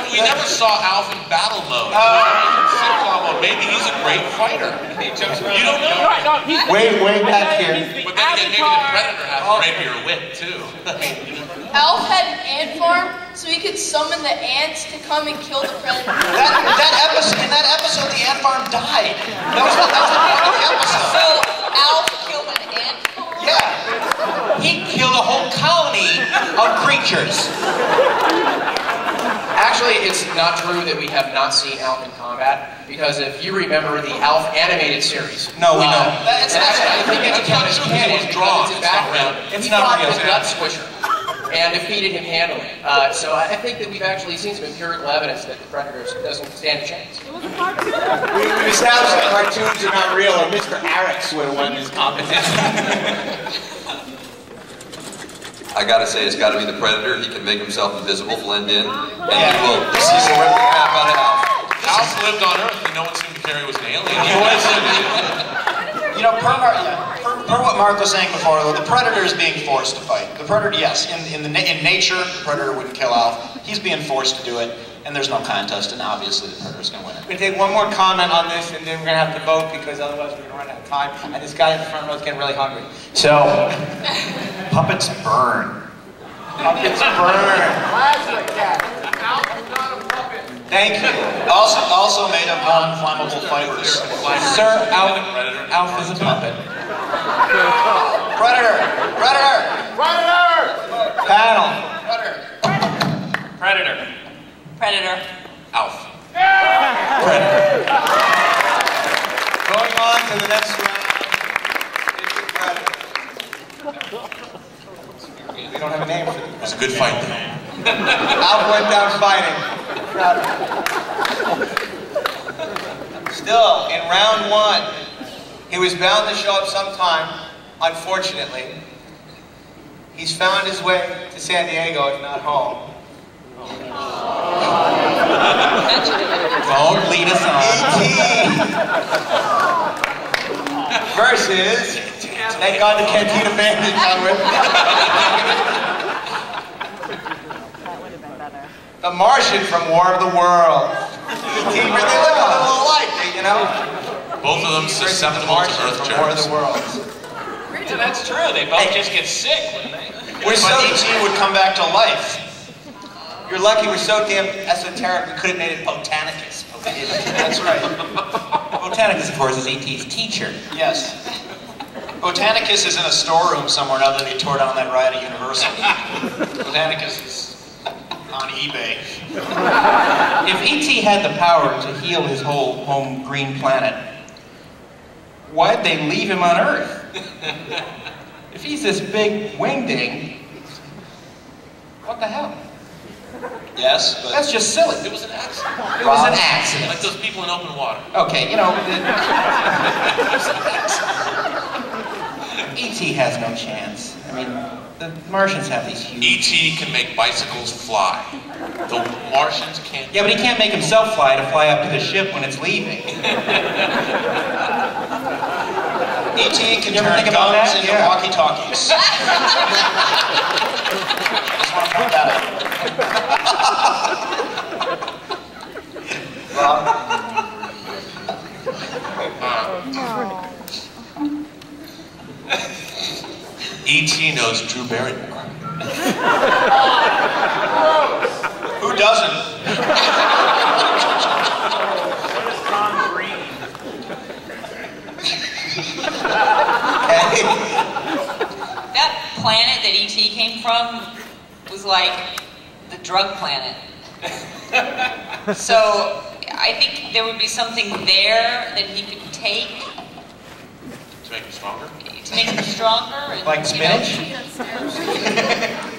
We never saw Alf in battle mode. Sitcom mode. Maybe he's a great fighter. He jumps around. You don't know. Right, no, he's Way back he's here. the But then again, maybe the avatar. Predator has rapier wit too. Alf had an ant farm, so he could summon the ants to come and kill the predator. In that episode, the ant farm died. That was the point of the episode. So Alf killed an ant farm? Yeah. He killed a whole colony of creatures. Actually, it's not true that we have not seen Alf in combat, because if you remember the Alf animated series, No, we don't. That's actually, I think it's counted as canon It was drawn. because it's in It's not background. real. It's He not fought real. the gut squisher and defeated him handily. So I think that we've actually seen some empirical evidence that the Predator doesn't stand a chance. It was a cartoon. We established that cartoons are not real, or Mr. Arix would have won this competition. I gotta say, it's gotta be the Predator. He can make himself invisible, blend in, and Yeah. he will rip the crap out of Alf. Alf lived on Earth and no one seemed to care he was an alien. Per what Mark was saying before, though, the Predator is being forced to fight. The Predator, yes, in nature, the Predator wouldn't kill Alf. He's being forced to do it, and there's no contest, and obviously the Predator's going to win it. We're going to take one more comment on this, and then we're going to have to vote, because otherwise we're going to run out of time. And this guy in the front row is getting really hungry. So, Puppets burn. puppets burn. Thank you. Also made of non-flammable fibers. Sir, Alf is a puppet. Predator! Panel. Predator. Predator. Alf. Predator. Going on to the next round. It's the Predator. We don't have a name for It was a good fight though. Alf went down fighting. Still, in round one, he was bound to show up sometime. Unfortunately, he's found his way to San Diego, if not home. Don't lead us on. E.T. versus, thank God the Cantina Band is on with. The Martian from War of the Worlds. He really lived a little life, you know? Both of them susceptible to Earth from War of germs. the Worlds. Yeah, that's true. They both just get sick, wouldn't they? But E.T. would come back to life. You're lucky we're so damn esoteric we could have made it Botanicus. That's right. Botanicus, of course, is E.T.'s teacher. Yes. Botanicus is in a storeroom somewhere now that they tore down that ride at Universal. Botanicus is on eBay. If E.T. had the power to heal his whole home green planet, why'd they leave him on Earth? If he's this big wingding, what the hell? Yes, but... That's just silly. It was an accident. It was an accident. Like those people in open water. Okay, you know... E.T. has no chance. I mean, the Martians have these huge... E.T. can make bicycles fly. The Martians can't. Yeah, but he can't make himself fly to fly up to the ship when it's leaving. E.T. can You ever turn think about guns that? into Yeah. walkie-talkies. Just want to point that out. E.T. knows Drew Barrymore. Who doesn't? That planet that E.T. came from was like the drug planet. So I think there would be something there that he could take To make him stronger? to make him stronger. And, Like spinach?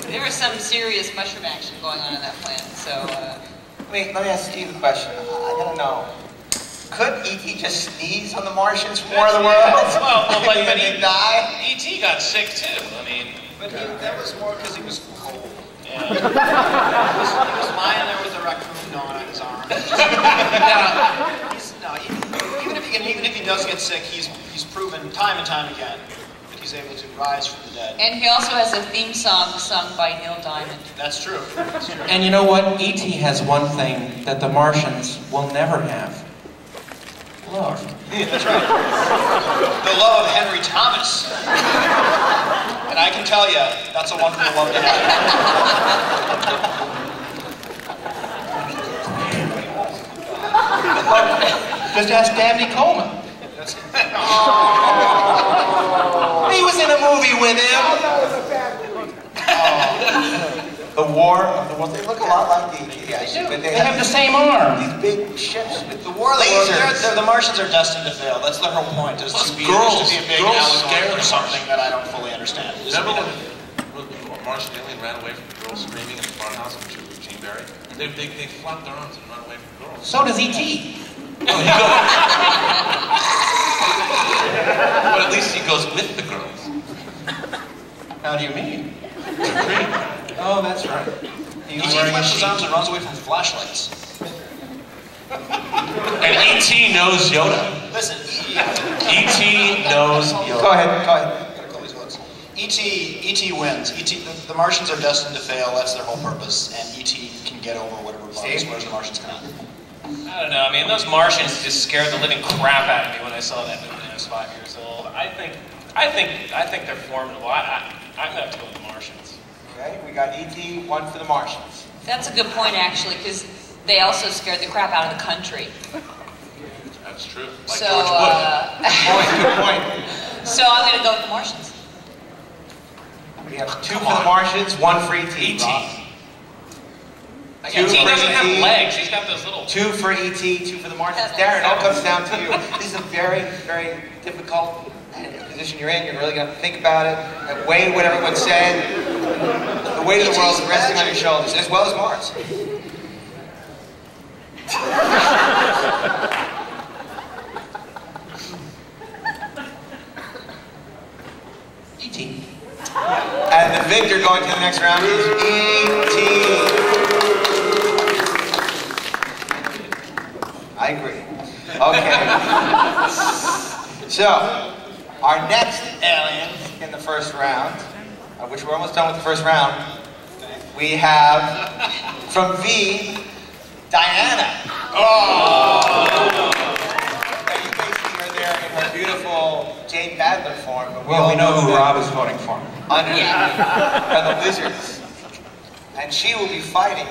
There was some serious mushroom action going on that planet. So Let me ask Steve a question. I gotta know. Could E.T. just sneeze on the Martians from War of the Worlds? But he die? E.T. got sick too. I mean, But that was more because he was cold. yeah. He was lying there with a raccoon gnawing on his arm. Even if he does get sick, he's proven time and time again that he's able to rise from the dead. and he also has a theme song sung by Neil Diamond. That's true. That's true. And you know what? E.T. has one thing that the Martians will never have. Love. That's right. The love of Henry Thomas. And I can tell you, that's a wonderful love to have. Just ask Dabney Coleman. That's... He was in a movie with him. The War of the Worlds. They look a lot like E.T. actually. But They have the same arm. these big ships with The War of the Worlds, the Martians are destined to fail. That's their whole point. Is Plus to be, girls. to be a big Girls allegory scare for the something that I don't fully understand. Remember when the Martian alien ran away from the girl screaming in the farmhouse and she was Gene Barry? They flap their arms and run away from girls. So does E.T. Oh, he goes. But at least he goes with the girls. How do you mean? Oh, that's right. He He was wearing a flips his sheet. arms and runs away from flashlights. And E.T. knows Yoda. Listen, E.T. knows Yoda. Go ahead. E.T. wins. The Martians are destined to fail. That's their whole purpose. And E.T. can get over whatever bugs, whereas the Martians cannot. I don't know. I mean, those Martians just scared the living crap out of me when I saw that movie when I was 5 years old. I think they're formidable. I'm gonna have to go with the Martians. Okay, we got E.T., one for the Martians. That's a good point, actually, because they also scared the crap out of the country. That's true. Like So, George Bush. Good point. So I'm going to go with the Martians. We have two for the Martians, one for E.T. E.T. doesn't have legs. He's got those little... Two for E.T., two for the Martians. Darren, it all comes down to you. This is a very, very difficult position you're in. You're really going to think about it, weigh what everyone said. The weight of the world is resting on your shoulders, as well as Mars. E.T. And the victor going to the next round is E.T. I agree. Okay. So, our next aliens in the first round, which we're almost done with the first round, we have From V, Diana. Oh! Now you basically are there in her beautiful Jane Badler form. But Well, we know who Rob is voting for. Underneath are the lizards. And she will be fighting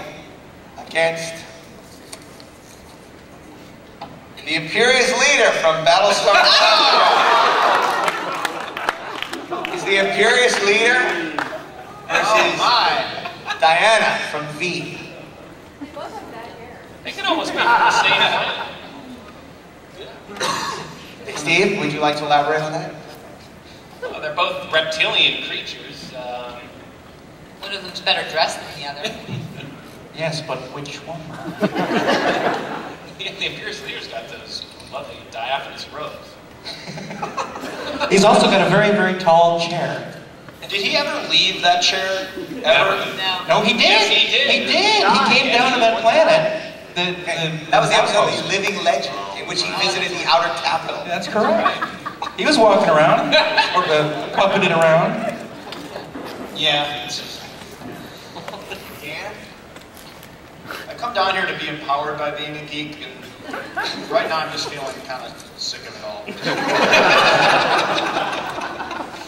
against the Imperious leader from Battlestar Galactica. Is the Imperious leader versus Diana from V. They could almost be from the same planet. Steve, would you like to elaborate on that? Well, they're both reptilian creatures. One of them's better dressed than the other. Yes, but which one? The Imperious leader's got those lovely diaphanous robes. He's also got a very, very tall chair. Did he ever leave that chair? Ever? No, he did. Yes, he did. He did. He came down to that planet. That was the episode of The Living Legend, in which he visited the outer capital. That's correct. He was walking around, or puppeted around. Yeah. I come down here to be empowered by being a geek, and right now I'm just feeling kind of sick of it all.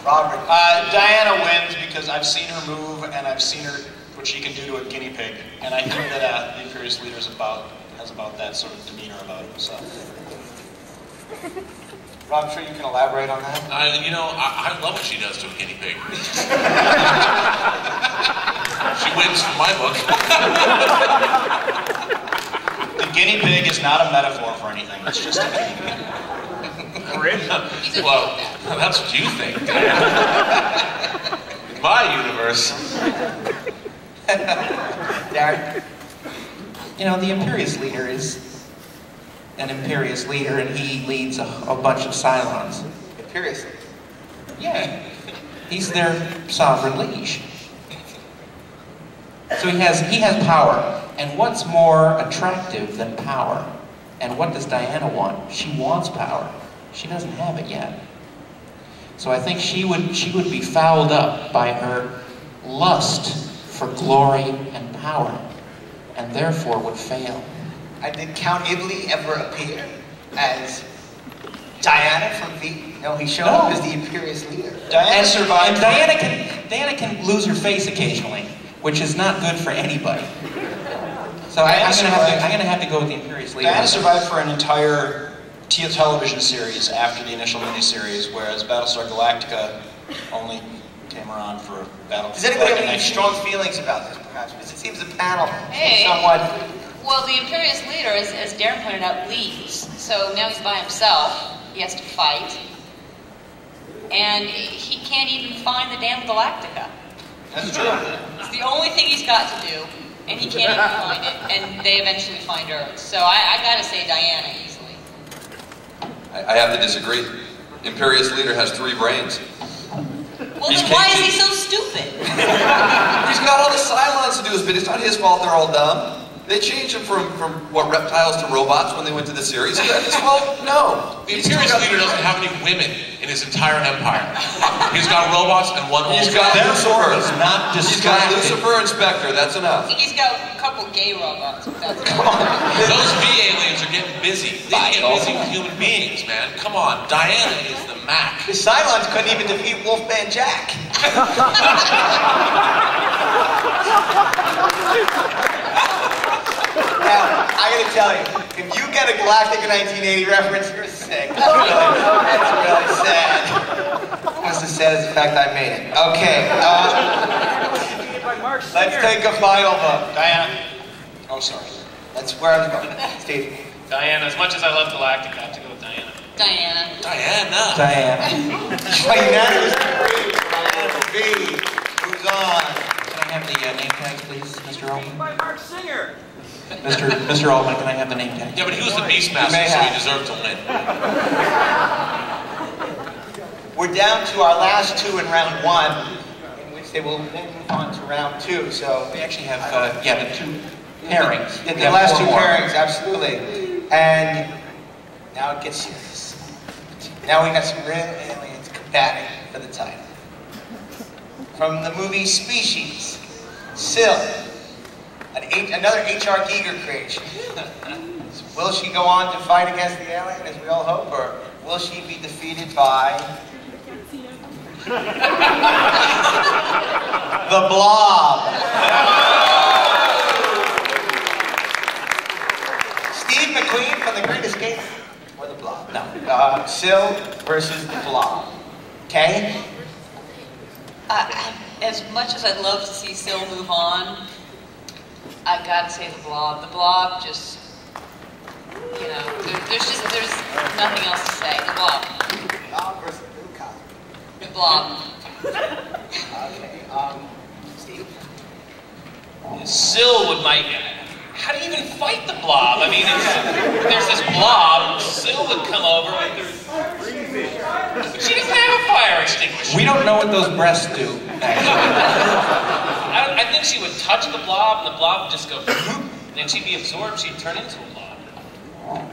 Robert. Diana wins because I've seen her move, and I've seen her what she can do to a guinea pig, and I think that the Imperious leader has about that sort of demeanor about himself. Rob, I'm sure you can elaborate on that. I love what she does to a guinea pig. She wins from my book. The guinea pig is not a metaphor for anything. It's just a guinea pig. Well, that's what you think. In my universe. Darren? The Imperious leader is an Imperious leader, and he leads a bunch of Cylons. Imperious? Yeah. He's their sovereign liege. So he has power. And what's more attractive than power? And what does Diana want? She wants power. She doesn't have it yet. So I think she would be fouled up by her lust for glory and power, and therefore would fail. And did Count Ibley ever appear as Diana from V? No, he showed up as the Imperious leader. Diana survived. And Diana can lose her face occasionally, which is not good for anybody. So I'm gonna have to go with the Imperious leader. Diana survived for an entire television series after the initial miniseries, whereas Battlestar Galactica only came around for Battlestar. Does anybody have any strong feelings about this, perhaps? Because it seems the panel Hey. is somewhat... Well, the Imperious leader, as Darren pointed out, leaves. So now he's by himself. He has to fight. And he can't even find the damn Galactica. That's true. It's the only thing he's got to do, and he can't even find it. And they eventually find Earth. So I gotta say Diana easily. I have to disagree. Imperious leader has 3 brains. Well, then why is he so stupid? He's got all the Cylons to do his bit. It's not his fault they're all dumb. They changed him from reptiles to robots when they went to the series. Is that his fault? No. The Imperious leader doesn't have any women in his entire empire. He's got robots and one He's got Lucifer. Not He's got Lucifer and Spectre. That's enough. He's got a couple gay robots. But that's Those V aliens are getting busy. They get busy with human beings, man. Come on, Diana is the Mac. The Cylons couldn't even defeat Wolfman Jack. Now, I gotta tell you, if you get a Galactica 1980 reference, you're sick. That's really sad. That's as sad as the fact I made it. Okay, let's take a final vote. Diana. Oh, sorry. That's where I was going. Steve. Diana, as much as I love Galactica, I have to go with Diana. Diana. Diana. Unanimous agreed. Diana B. Moves on. Can I have the name tags, please, Mr. Altman? By Mark Singer. Mr. Altman, can I have the name tag? Yeah, but he was the Beastmaster, so he deserved to win. We're down to our last 2 in round 1, in which they will then move on to round 2. So We actually have, the 2 pairings. The We have last 4 2 more. pairings, absolutely. And now it gets serious. Now we got some real aliens combating for the title. From the movie Species, Syl, Another H.R. Giger creation. Will she go on to fight against the alien, as we all hope, or will she be defeated by the Blob? Steve McQueen from The Great Escape, or the Blob? No. Sil versus the Blob. Okay? As much as I'd love to see Sil move on, I gotta say the Blob. The Blob just, you know, there's nothing else to say. The Blob. Blob versus Lucas. The Blob. Okay. Steve? Sil would might. How do you even fight the Blob? I mean, there's this Blob. Sil would come over with her. But she doesn't have a fire extinguisher. We don't know what those breasts do, actually. I think she would touch the Blob, and the Blob would just go, and then she'd be absorbed. She'd turn into a Blob.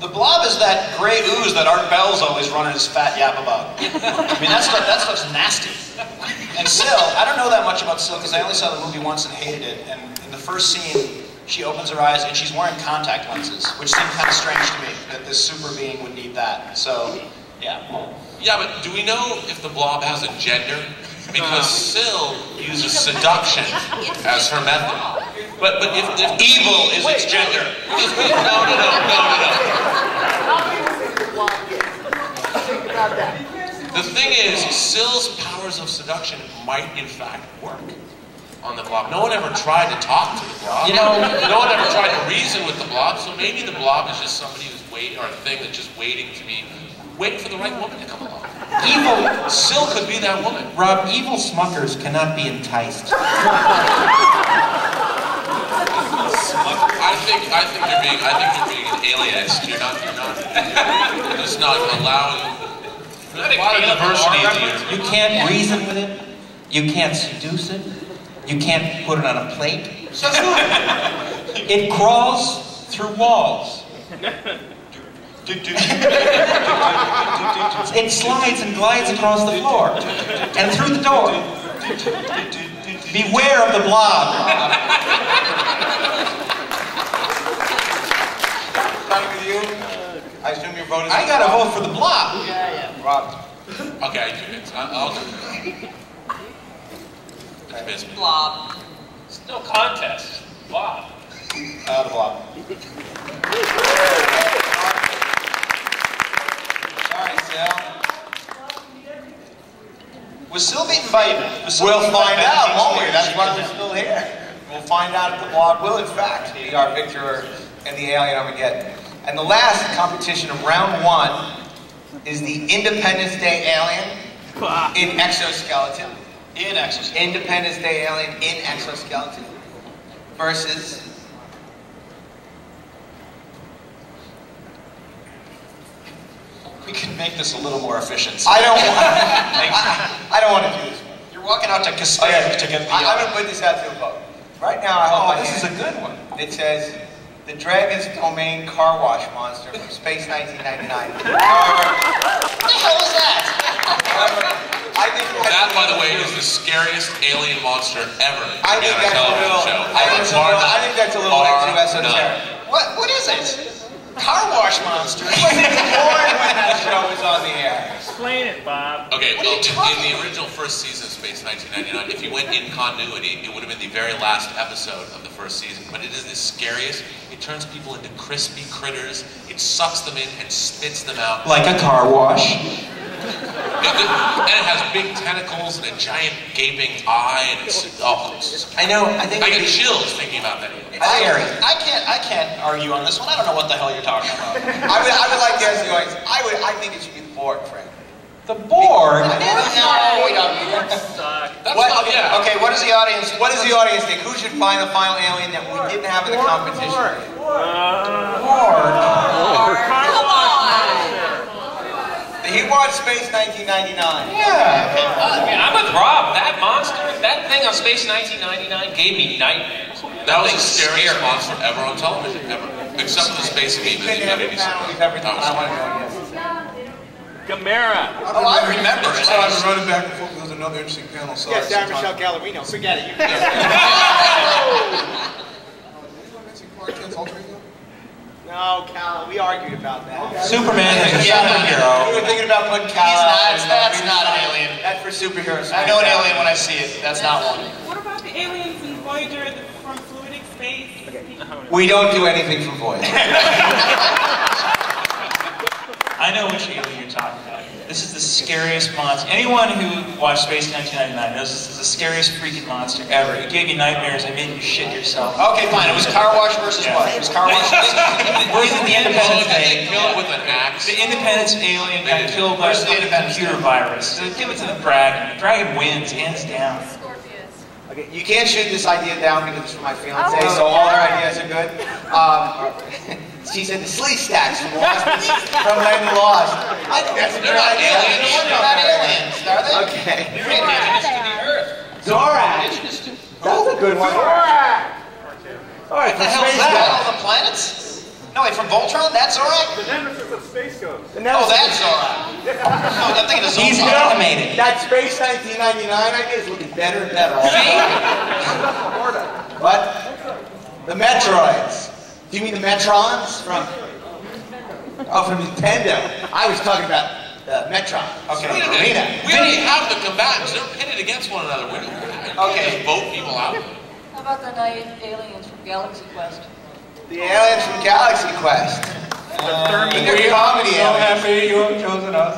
The Blob is that gray ooze that Art Bell's always running his fat yap about. I mean, that stuff's nasty. And Sil, I don't know that much about Sil because I only saw the movie once and hated it. And in the first scene, she opens her eyes and she's wearing contact lenses, which seemed kind of strange to me that this super being would need that. So, yeah. Yeah, but do we know if the Blob has a gender? Because Sil uses seduction as her method. But if evil is its gender. No. The thing is, Sil's powers of seduction might in fact work on the Blob. No one ever tried to talk to the Blob. You know, no one ever tried to reason with the Blob, so maybe the Blob is just somebody who's waiting, or a thing that's just waiting for the right woman to come along. Evil Sil could be that woman. Rob, evil smuckers cannot be enticed. I think you're being an alienist. You're just not allowing a lot of diversity into you. You can't reason with it. You can't seduce it. You can't put it on a plate. It crawls through walls. It slides and glides across the floor and through the door. Beware of the Blob. Starting with you, I assume your vote is... I gotta vote for the Blob. Yeah. Rob. Okay, I'll do it. Blob. It's no contest. Blob. The Blob. Sorry, Sil. Was Sil beaten by... We'll find out, won't we? That's why we're still here. We'll find out if the Blob will, in fact, be our victor in the Alien Armageddon. And the last competition of round 1 is the Independence Day Alien in exoskeleton. Independence Day Alien in exoskeleton versus... We can make this a little more efficient. I don't want to do this one. You're walking out to Castaic to get the... I'm going to put this out to a vote. Right now, I hope this is a good one. It says, the Dragon's Domain car wash monster from Space 1999. What the hell is that? I think that, by the way, is the scariest alien monster ever I think that's a little bit too esoteric. What is it? Car wash monster. It wasn't born when that show was on the air. Explain it, Bob. Okay, well, in the original first season of Space 1999, if you went in continuity, it would have been the very last episode of the first season. But it is the scariest. It turns people into crispy critters. It sucks them in and spits them out. Like a car wash. And it has big tentacles and a giant gaping eye, and it's I know. I think I get chills thinking about that. I can't argue on this one. I don't know what the hell you're talking about. I would like to ask the audience. I think it should be the Borg, Frank. The Borg? Okay, what does the audience think? Who should find the final alien that we didn't have in the competition? Borg. He watched Space 1999. Yeah. I'm with Rob. That monster, that thing on Space 1999 gave me nightmares. That was the scariest monster ever on television, ever. Except for the Space Amoeba in 1987. Gamera. Oh, I remember it. I was running back and forth with another interesting panel. So Yes, Sarah Michelle Gallerino. Forget it. cartoon's alter ego? No, Cal, we argued about that. Superman is a superhero. We were thinking about putting Cal. That's not an alien. That's for superheroes. I know an alien when I see it. That's not one. What about the aliens in Voyager from fluidic space? We don't do anything from Voyager. I know which alien you're talking about. This is the scariest monster. Anyone who watched Space 1999 knows this is the scariest freaking monster ever. It gave you nightmares. It made you shit yourself. Okay, fine. It was Car Wash versus what? It was Car Wash versus... Versus the Independence Day. Kill it with an axe. The Independence alien got killed by a computer virus. So give it to the Dragon. The Dragon wins, hands down. Okay, you can't shoot this idea down because it's from my fiance, so all her ideas are good. She said the sleeve stacks from Land of Lost. I think that's a good idea. They're not aliens, are they? Okay. They're indigenous to the Earth. Zorak. That's a good one. Zorak. All right, What the hell is that? All the planets? No, wait, from Voltron? That's Zorak? The nemesis of Space Ghost. Oh, that's Zorak. No, I'm thinking of Zorak. He's animated. That Space 1999 idea is looking better and better. But the Metroids. Do you mean the Metrons from Nintendo? I was talking about the Metron. Okay, Arena. We already have the combatants. They're pitted against one another. We can't just vote people out. How about the naive aliens from Galaxy Quest? The aliens from Galaxy Quest. The comedy so aliens. happy you have chosen us.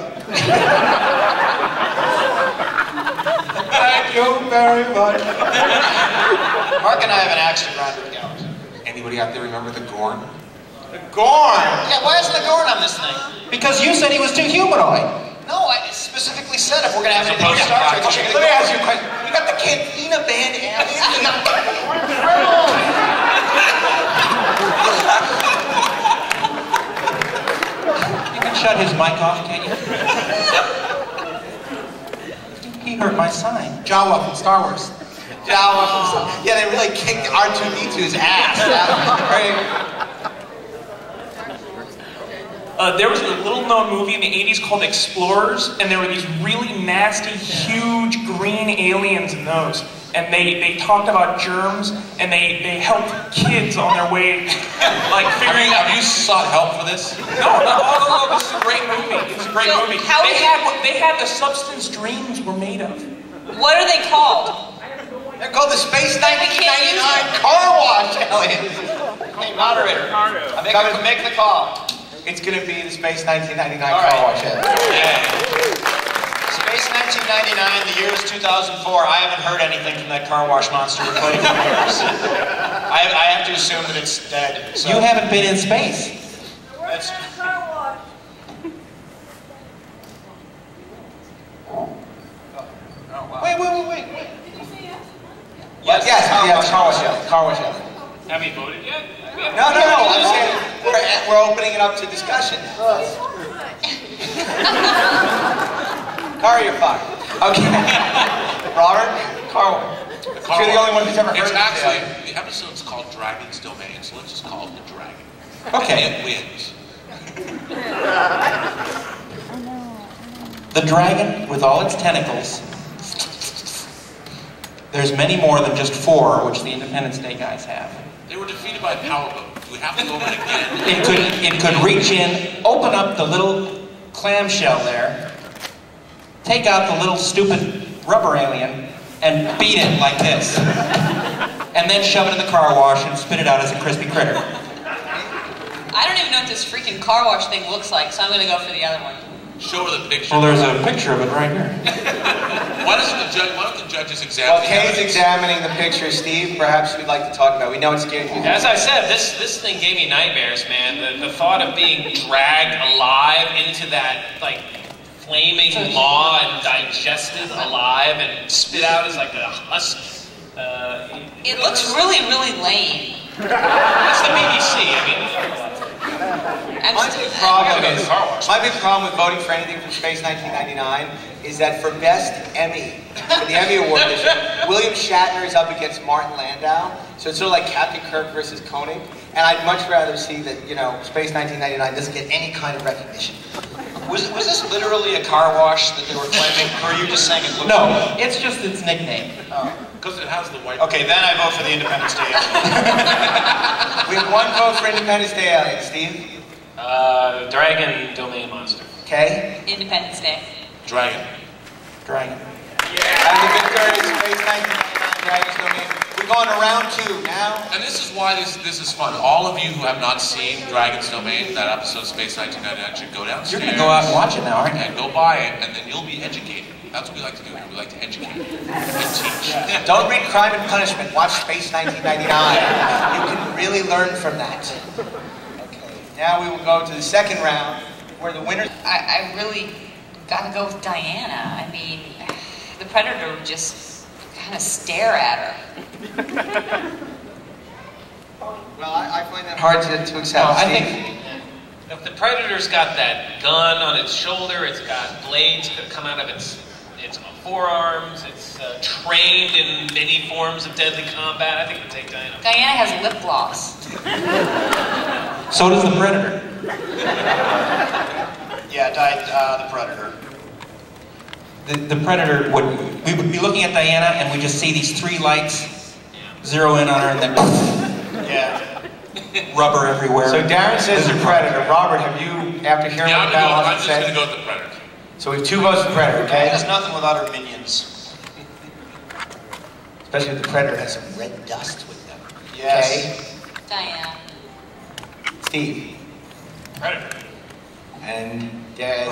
Thank you very much. Mark and I have an axe to grind with the Galaxy. Anybody out there remember the Gorn? The Gorn. Yeah, why isn't the Gorn on this thing? Because you said he was too humanoid. No, I specifically said if we're going to have anything with Star Trek, it should be the Let me Gorn. ask you a question. You got the Cantina Band aliens? You can shut his mic off, can't you? He heard my sign. Jawa from Star Wars. Yeah, they really kicked R2-D2's ass. There was a little-known movie in the 80s called Explorers, and there were these really nasty, huge green aliens in those. And they talked about germs, and they helped kids on their way, like figuring out. Have you sought help for this? No, this is a great movie. It's a great movie. They had the substance dreams were made of. What are they called? They're called the Space 1999 Car Wash aliens. Hey, moderator. I'm making the call. It's going to be the Space 1999 Car Wash aliens. Space 1999, the year is 2004. I haven't heard anything from that car wash monster for 24 years. I have to assume that it's dead. So. You haven't been in space. That's... Wait. Yes, Car Wash aliens. Car Wash aliens. Have you voted yet? No. I'm saying we're opening it up to discussion. Car, you're fucked. Okay. Robert, Car Wash. You're the only one who's ever heard It's of actually, it. the episode's called Dragon's Domain, so let's just call it The Dragon. Okay. And it wins. The dragon, with all its tentacles, there's many more than just 4, which the Independence Day guys have. They were defeated by a power boat. Do we have to go over it again? It could reach in, open up the little clamshell there, take out the little stupid rubber alien, and beat it like this. And then shove it in the car wash and spit it out as a crispy critter. I don't even know what this freaking car wash thing looks like, so I'm going to go for the other one. Show her the picture. Well, there's a picture of it right here. Why don't the judges examine Well, the Kay's evidence? examining the picture. Steve, perhaps you'd like to talk about it. We know it's scary. As I said, this thing gave me nightmares, man. The thought of being dragged alive into that, like, flaming maw and digested alive and spit out as like a husk. It looks really, really lame. That's the BBC. I mean, My big problem with voting for anything from Space 1999 is that for Best Emmy, for the Emmy Award this year, William Shatner is up against Martin Landau. So it's sort of like Captain Kirk versus Koenig. And I'd much rather see that, Space 1999 doesn't get any kind of recognition. Was this literally a car wash that they were claiming, or are you just saying it looks No, like it? it's just its nickname. Because it has the white... Okay, then I vote for the Independence Day. one vote for Independence Day alien. Steve? Dragon domain monster. Okay. Independence Day. Dragon. Dragon. And the victor is Space 1999 Dragon's Domain. We're going to round 2 now. And this is why this is fun. All of you who have not seen Dragon's Domain, that episode of Space 1999, should go downstairs. You're going to go out and watch it now, aren't you? And go buy it, and then you'll be educated. That's what we like to do here. We like to educate and teach. Don't read Crime and Punishment. Watch Space 1999. You can really learn from that. Okay. Now we will go to the second round, where the winners... I really gotta go with Diana. I mean, the Predator would just kind of stare at her. Well, I find that hard to accept. Well, I think if the Predator's got that gun on its shoulder, it's got blades that come out of its forearms, it's trained in many forms of deadly combat, I think we'd take Diana. Diana has lip gloss. So does the Predator. Yeah, the Predator. The Predator we would be looking at Diana and we just see these 3 lights zero in on her and then rubber everywhere. So Darren says the Predator. Robert, have you, after hearing what Val I'm has just to say? going to go with the Predator. So we have 2 votes for Predator, okay? There's nothing without her minions. Especially if the Predator has some red dust with them. Yes. Okay? Diana. Steve. Predator. And then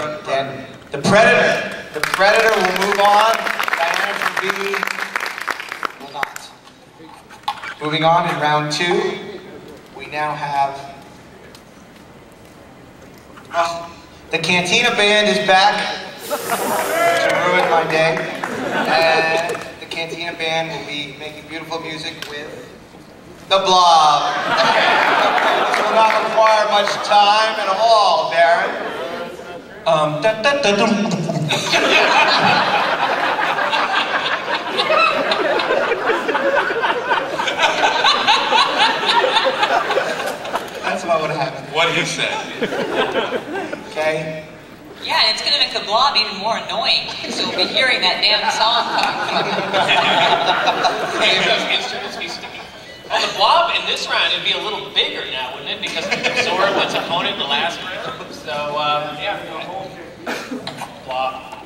the Predator. The Predator will move on. Diana from B will not. Moving on in round 2, we now have... the Cantina Band is back to ruin my day. And the Cantina Band will be making beautiful music with the Blob. This will not require much time at all, Darren. That's what would happen. What he said. Okay? Yeah, and it's going to make the Blob even more annoying, because you'll be hearing that damn song coming Those instruments be sticky. Oh, the Blob in this round would be a little bigger now, wouldn't it? Because it absorbed its opponent in the last round. So, yeah. Blob.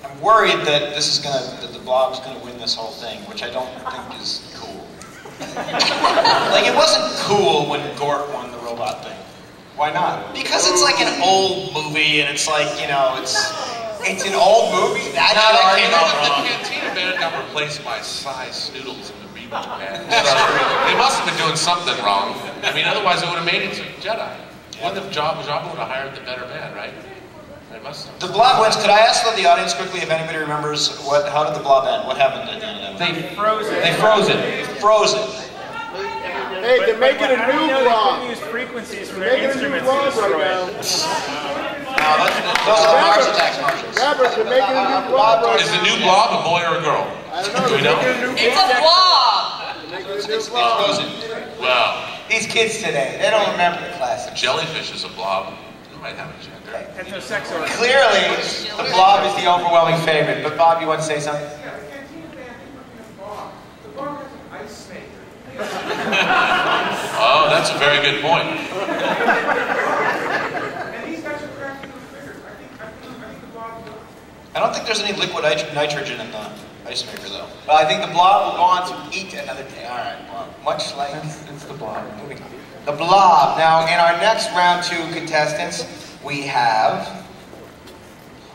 I'm worried that that the Blob's gonna win this whole thing, which I don't think is cool. Like, it wasn't cool when Gort won the robot thing. Why not? Because it's like an old movie, and it's like, you know, it's an old movie? That's the argument wrong. Cantina Band got replaced by Size Snoodles in the reboot band. So they must have been doing something wrong. I mean, otherwise it would have made it to Jedi. Wouldn't have Jabba would have hired the better band, right? They must have. The Blob wins. Could I ask the audience quickly if anybody remembers how did the Blob end? What happened at the end of that? They froze it. They froze it. Froze it. Hey, they're making a new Blob. They use frequencies from They're their making a new instruments to Blob destroy right it. No, those are Mars Attacks Martians. Robert, they're making a new Blob right Is the new Blob a boy or a girl? I don't know. Do we know? It's a Blob! Frozen. Well, These kids today, they don't remember the classics. jellyfish is a blob. It might have a gender. Has no sex organ. Clearly, the Blob is the overwhelming favorite. But Bob, you want to say something? Oh, that's a very good point. I don't think there's any liquid nitrogen in the ice maker, though. Well, I think the Blob will go on to eat another day. All right, Blob. Much like It's the Blob. moving on. The Blob. Now, in our next round 2 contestants, we have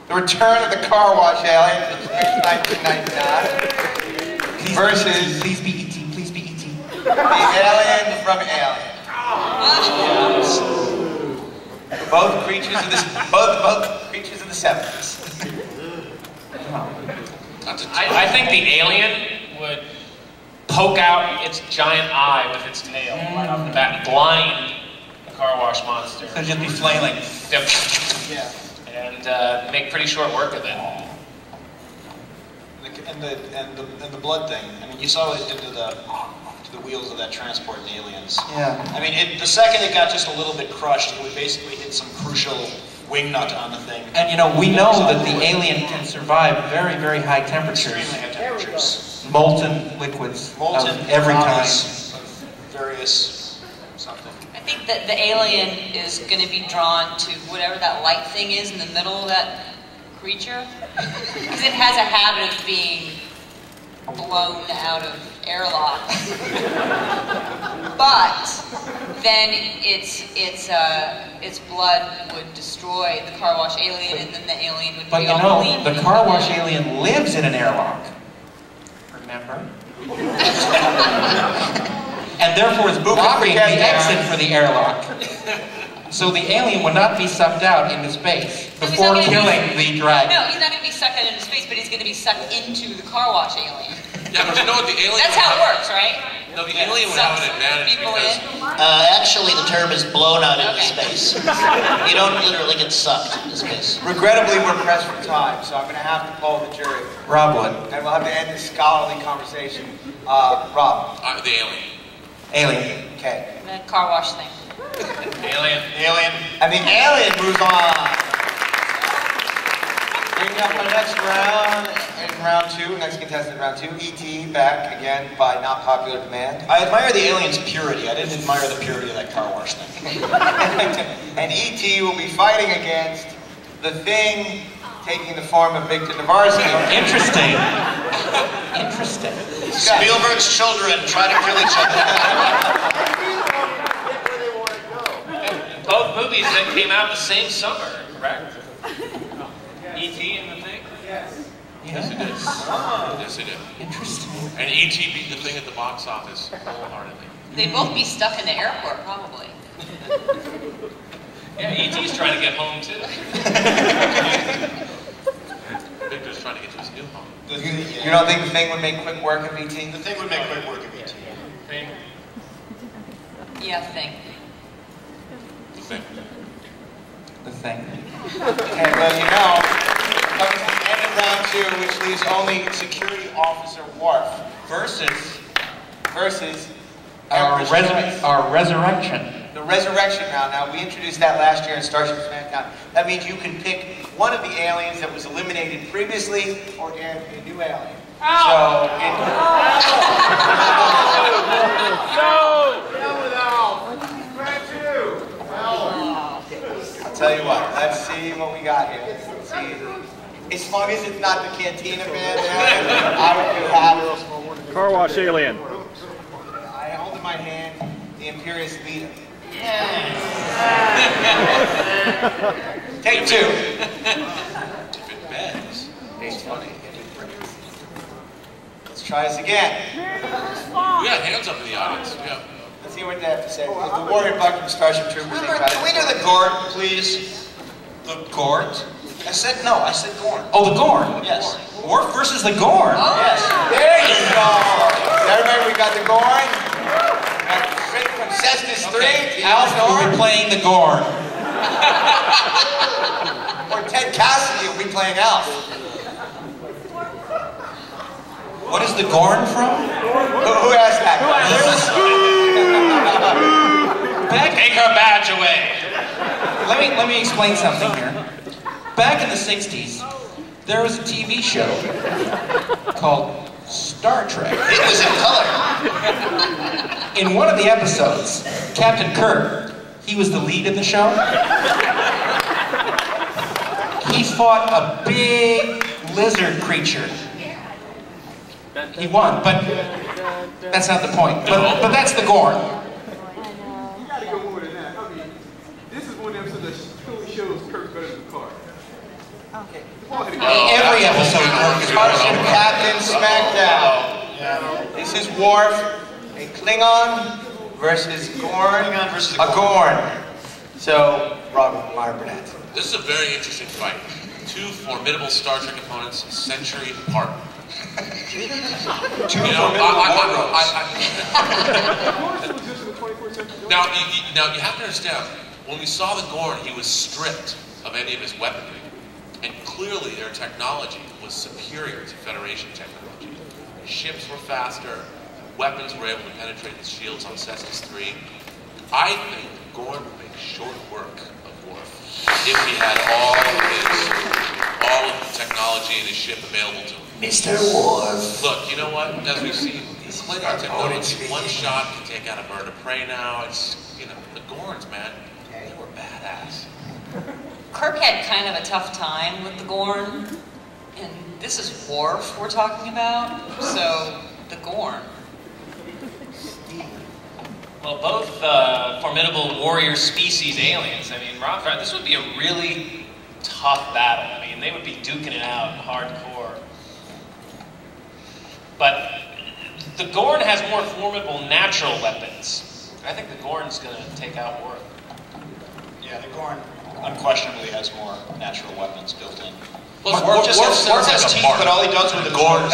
the return of the car wash alien from 1999 versus Please be E.T. Please be E.T. the alien from Alien. Both creatures of the 70s. I think the alien would poke out its giant eye with its tail right off the bat and blind the car wash monster. So just be flailing. Yeah. And make pretty short work of it. And the blood thing. I mean, you saw what it did to the wheels of that transport in Aliens. Yeah. I mean, the second it got just a little bit crushed, it would basically hit some crucial wing nut on the thing. And you know, we know that the alien can survive very, very high temperatures. Extremely high temperatures. Molten liquids Molten of every kind. of various something. that the alien is going to be drawn to whatever that light thing is in the middle of that creature, because it has a habit of being blown out of airlocks. But then its blood would destroy the car wash alien, and then the alien would But be you all know, clean. the car wash alien lives in an airlock. Remember? And therefore is blocking the exit for the airlock. So the alien would not be sucked out into space before killing the dragon. No, he's not going to be sucked out into space, but he's going to be sucked into the car wash alien. Yeah, but you know what the alien... That's how it works, right? No, the alien would have an advantage because... Actually, the term is blown out into space. You don't literally get sucked into space. Regrettably, we're pressed for time, so I'm going to have to poll the jury. Rob would. And we'll have to end this scholarly conversation. Rob. The alien. Alien. Okay. The car wash thing. Alien. Alien. And the alien moves on. Bringing up our next round, in round 2, next contestant in round 2, E.T. back again by not popular demand. I admire the alien's purity. I didn't admire the purity of that car wash thing. And E.T. will be fighting against the Thing, taking the form of Victor Navarsky. Interesting. Interesting. Spielberg's children try to kill each other. Both movies that came out the same summer, correct? E.T. and the Thing? Yes. Yes, it did. Yes, it did. Interesting. And E.T. beat the Thing at the box office wholeheartedly. They'd both be stuck in the airport, probably. Yeah, E.T.'s trying to get home, too. Victor's trying to get to his new home. You don't think the Thing would make quick work of E.T.? The Thing would make quick work of E.T. Thing. Yeah, thing. The Thing. The Thing. Okay, well, you know, coming to the end of round 2, which leaves only Security Officer Worf versus our resurrection. The resurrection round. Now, we introduced that last year in Starship Smackdown. That means you can pick one of the aliens that was eliminated previously or add a new alien. So, I'll tell you what, let's see what we got here. Let's see. As long as it's not the Cantina Man, I would be happy. Car wash alien. I hold in my hand the Imperious Leader. Take 2. If it bends, it's funny. Let's try this again. We got hands up in the audience. Yeah. Let's see what they have to say. The Warrior Bug from Starship Troopers. Can we do the Gort, please? The Gort? I said Gorn. Oh, the Gorn. Yes. Worf versus the Gorn. Oh. Yes. There you go. Everybody, we got the Gorn. Straight from Cestus 3. Alf will be playing the Gorn. Or Ted Cassidy will be playing Alf. What is the Gorn from? Who asked that? Take her badge away. Let me explain something here. Back in the 60s, there was a TV show called Star Trek. It was in color. In one of the episodes, Captain Kirk, he was the lead in the show. He fought a big lizard creature. He won, but that's not the point. But that's the Gorn. You gotta go more than that. I mean, this is one of them episodes that truly shows Kirk better than Picard. Okay. Every episode works. Starship Captain Smackdown. This is Worf, a Klingon versus Gorn, a Gorn. So, Robert Meyer Burnett. This is a very interesting fight. 2 formidable Star Trek opponents, a century apart. Now you have to understand, when we saw the Gorn, he was stripped of any of his weaponry. And clearly their technology was superior to Federation technology. Ships were faster, weapons were able to penetrate the shields on Cestus 3. I think Gorn would make short work of Worf if he had all of the technology in his ship available to him. Mr. Worf. Look, you know what? As we've seen, Clint Eastwood knows one shot can take out a bird of prey now. It's, you know, the Gorns, man, they were badass. Kirk had kind of a tough time with the Gorn, and this is Worf we're talking about, so the Gorn. Well, both formidable warrior species aliens. I mean, Rothgar, this would be a really tough battle. I mean, they would be duking it out hardcore. But the Gorn has more formidable natural weapons. I think the Gorn's going to take out Worf. Yeah, the Gorn unquestionably has more natural weapons built in. Plus, Worf has teeth, but all he does with the Gorn is...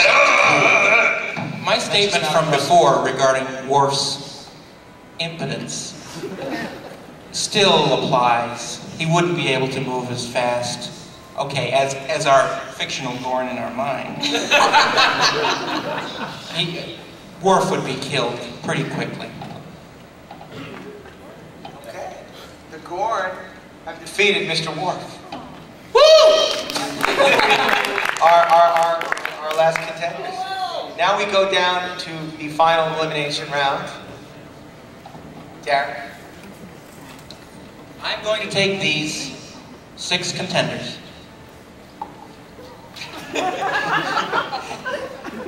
My statement from before regarding Worf's impotence still applies. He wouldn't be able to move as fast. Okay, as our fictional Gorn in our mind. Worf would be killed pretty quickly. Okay. The Gorn have defeated Mr. Worf. Woo! Our last contenders. Now we go down to the final elimination round. Darren. I'm going to take these 6 contenders.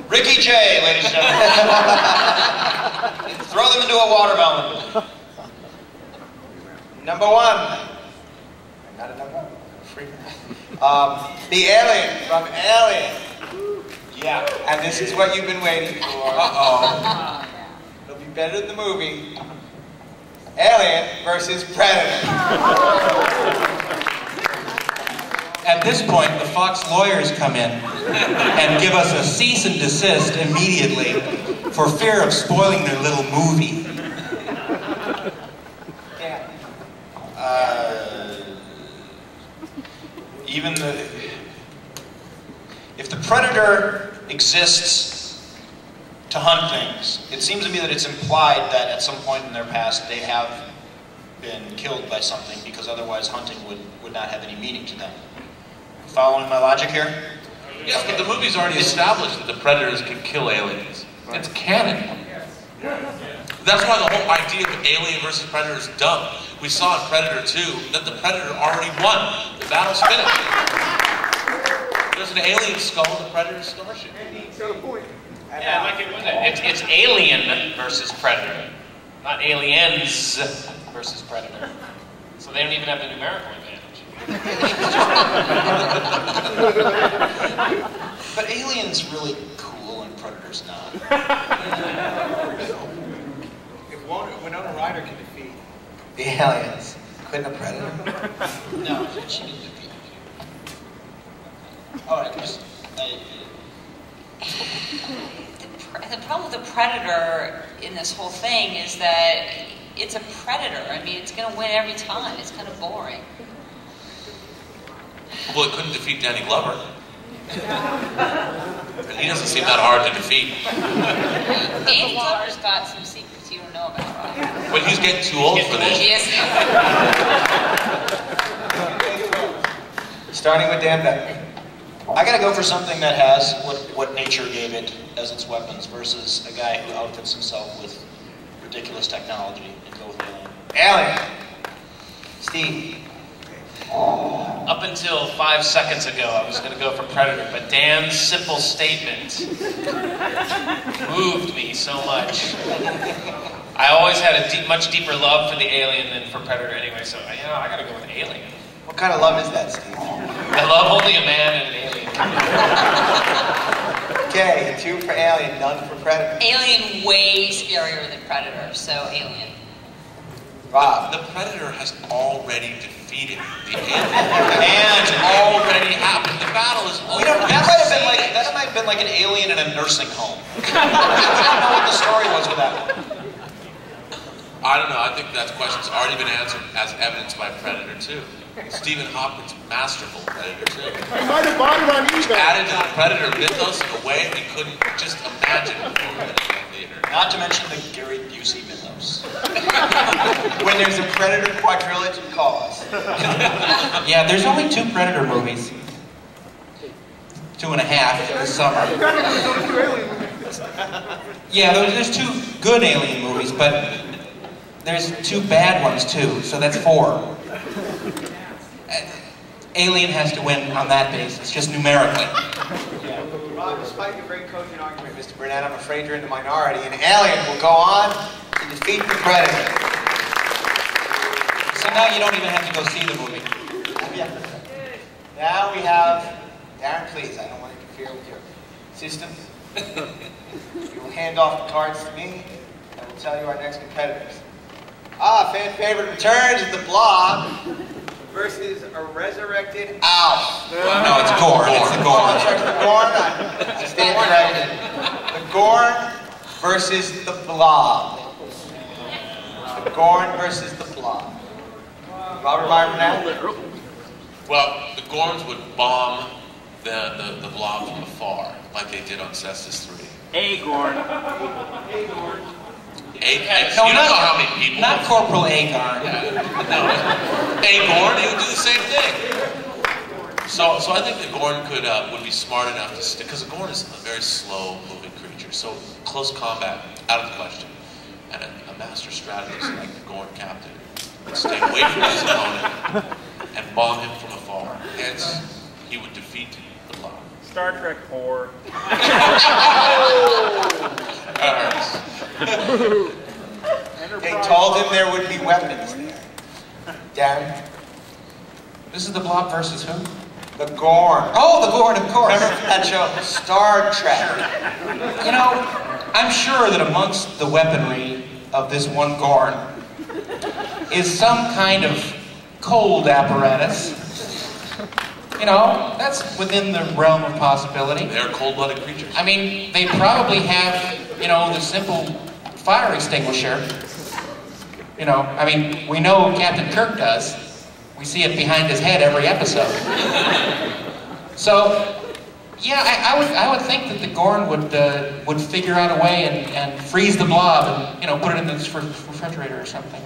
Ricky J, ladies and gentlemen. Throw them into a watermelon. Number 1. Not a number. Free. The alien from Alien. Yeah. And this is what you've been waiting for. Uh-oh. It'll be better than the movie. Alien versus Predator. At this point, the Fox lawyers come in and give us a cease and desist immediately for fear of spoiling their little movie. Yeah. If the Predator exists to hunt things, it seems to me that it's implied that at some point in their past they have been killed by something, because otherwise hunting would not have any meaning to them. Following my logic here? Yes, but the movie's already established that the Predators can kill aliens. It's canon. That's why the whole idea of Alien versus Predator is dumb. We saw in Predator 2 that the Predator already won. The battle's finished. There's an alien skull in the Predator's starship. Yeah, I like it with it. It's Alien versus Predator, not Aliens versus Predator. So they don't even have the numerical advantage. But Alien's really cool and Predator's not. If Winona Ryder can defeat the aliens, couldn't a Predator? No, she didn't defeat him. Alright, The problem with the Predator in this whole thing is that it's a predator. I mean, it's going to win every time. It's kind of boring. Well, it couldn't defeat Danny Glover. And he doesn't seem that hard to defeat. Danny Glover's got some secrets you don't know about, right? But he's getting too old for this. Yes. Starting with Dan Beck. I gotta go for something that has what nature gave it as its weapons versus a guy who outfits himself with ridiculous technology, and go with Alien. Alien. Steve. Up until 5 seconds ago, I was going to go for Predator, but Dan's simple statement moved me so much. I always had a much deeper love for the Alien than for Predator anyway, so I got to go with Alien. What kind of love is that, Steve? I love only a man and an alien. Okay, 2 for Alien, none for Predator. Alien way scarier than Predator, so Alien. Rob. The Predator has already defeated the alien. And already happened. The battle is over. That might have been like an alien in a nursing home. I don't know what the story was with that one. I don't know. I think that question's already been answered as evidenced by Predator 2. Stephen Hopkins' masterful Predator 2. You might have bought it on eBay. Added to the Predator mythos in a way we couldn't just imagine before we went to the theater. Not to mention the Gary Busey mythos. When there's a Predator quadrilogy, call us. Yeah, there's only 2 Predator movies. 2.5 this summer. Yeah, there's 2 good Alien movies, but there's 2 bad ones too, so that's 4. Alien has to win on that basis, just numerically. Yeah. Rob, despite your very cogent argument, Mr. Burnett, I'm afraid you're in the minority, and Alien will go on to defeat the Predator. So now you don't even have to go see the movie. Yeah. Now we have, Darren, please, I don't want to interfere with your system. You will hand off the cards to me, and we'll tell you our next competitors. Fan favorite returns is the Blob versus a resurrected Alf. No, it's Gorn. It's the Gorn. The Gorn. I stand corrected. The Gorn versus the Blob. The Gorn versus the Blob. Robert Byron now? Well, the Gorns would bomb the Blob from afar, like they did on Cestus 3. A Gorn. No, No, you don't know how many people. Not Corporal Agar. No, a Gorn, they would do the same thing. So I think the Gorn would be smart enough to stick, because the Gorn is a very slow-moving creature. So close combat, out of the question. And a master strategist like the Gorn captain would stay away from his opponent and bomb him from afar. Hence, he would defeat the Blob. Star Trek 4. They told him there would be weapons there. Darren? This is the Blob versus who? The Gorn. Oh, the Gorn, of course. Remember that show, Star Trek? You know, I'm sure that amongst the weaponry of this one Gorn is some kind of cold apparatus. You know, that's within the realm of possibility. They're cold-blooded creatures. I mean, they probably have, you know, the simple fire extinguisher. You know, I mean, we know Captain Kirk does. We see it behind his head every episode. So, yeah, I would think that the Gorn would figure out a way and freeze the Blob and, you know, put it in the refrigerator or something.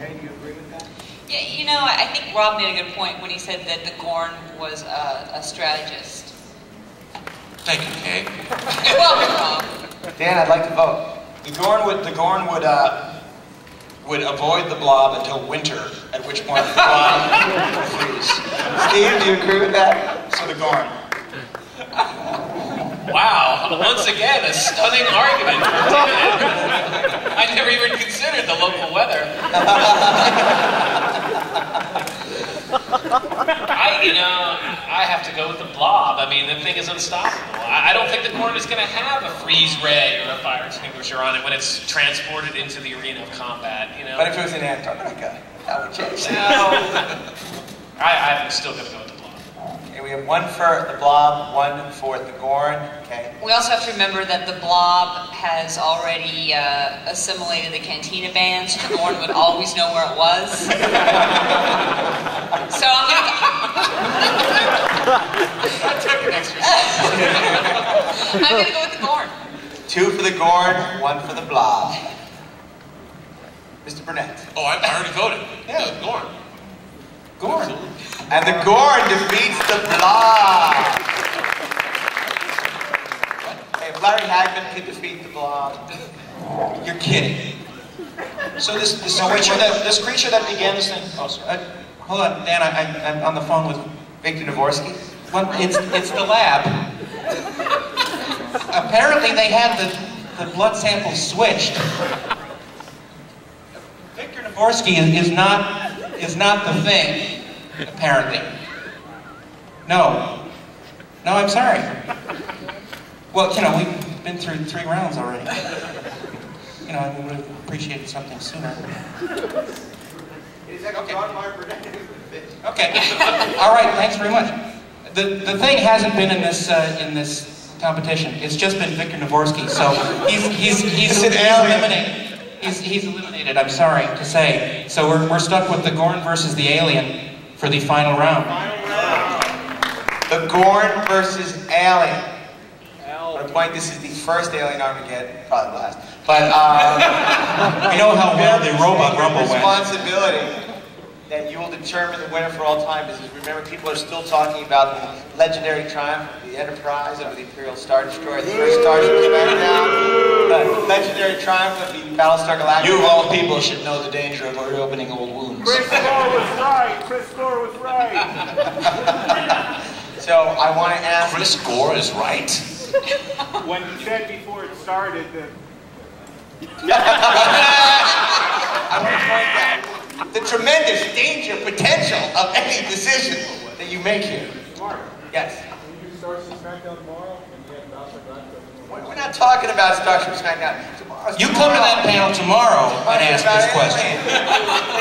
Yeah, you know, I think Rob made a good point when he said that the Gorn was a strategist. Thank you, Kay. You're welcome, Rob. Dan, I'd like to vote. The Gorn would avoid the Blob until winter, at which point the Blob would freeze. Steve, do you agree with that? So the Gorn. Wow, once again, a stunning argument for David. I never even considered the local weather. I have to go with the Blob. I mean, the thing is unstoppable. I don't think the Gorn is going to have a freeze ray or a fire extinguisher on it when it's transported into the arena of combat, you know? But if it was in Antarctica, that would change. I'm still going to go with the Blob. Okay, we have 1 for the Blob, 1 for the Gorn. Okay. We also have to remember that the Blob has already assimilated the Cantina band, so the Gorn would always know where it was. So I'm going to go with the Gorn. 2 for the Gorn, 1 for the Blob. Mr. Burnett. Oh, I already voted. Yeah, Gorn. Gorn. And the Gorn defeats the Blob. Hey, if Larry Hagman could defeat the Blob. You're kidding. So this creature that began this thing. Oh, sorry. Hold on, Dan, I'm on the phone with Victor Dvorsky. Well, it's the lab. Apparently they had the blood samples switched. Victor Dvorsky is not the thing, apparently. No, I'm sorry. Well, you know, we've been through 3 rounds already. You know, I would have appreciated something sooner. Okay. All right. Thanks very much. The thing hasn't been in this competition. It's just been Victor Dvorsky. So he's eliminated. He's eliminated. I'm sorry to say. So we're stuck with the Gorn versus the Alien for the final round. The Gorn versus Alien. At a point, this is the first Alien Armageddon, probably the last. But we know how well the Robot Rumble went. Responsibility that you will determine the winner for all time. Because remember, people are still talking about the legendary triumph of the Enterprise over the Imperial Star Destroyer. The first Starship came back down. Legendary triumph of the Battlestar Galactica. You of all people should know the danger of reopening old wounds. Chris Gore was right. Chris Gore was right. So I want to ask. Chris Gore is right? When he said before it started that. I want to point out the tremendous danger potential of any decision that you make here. Mark. Yes. Can you do Stars and SmackDown tomorrow? And you have Battlestar Galactica tomorrow? We're not talking about Star Trek SmackDown. You come to that panel tomorrow and ask this question.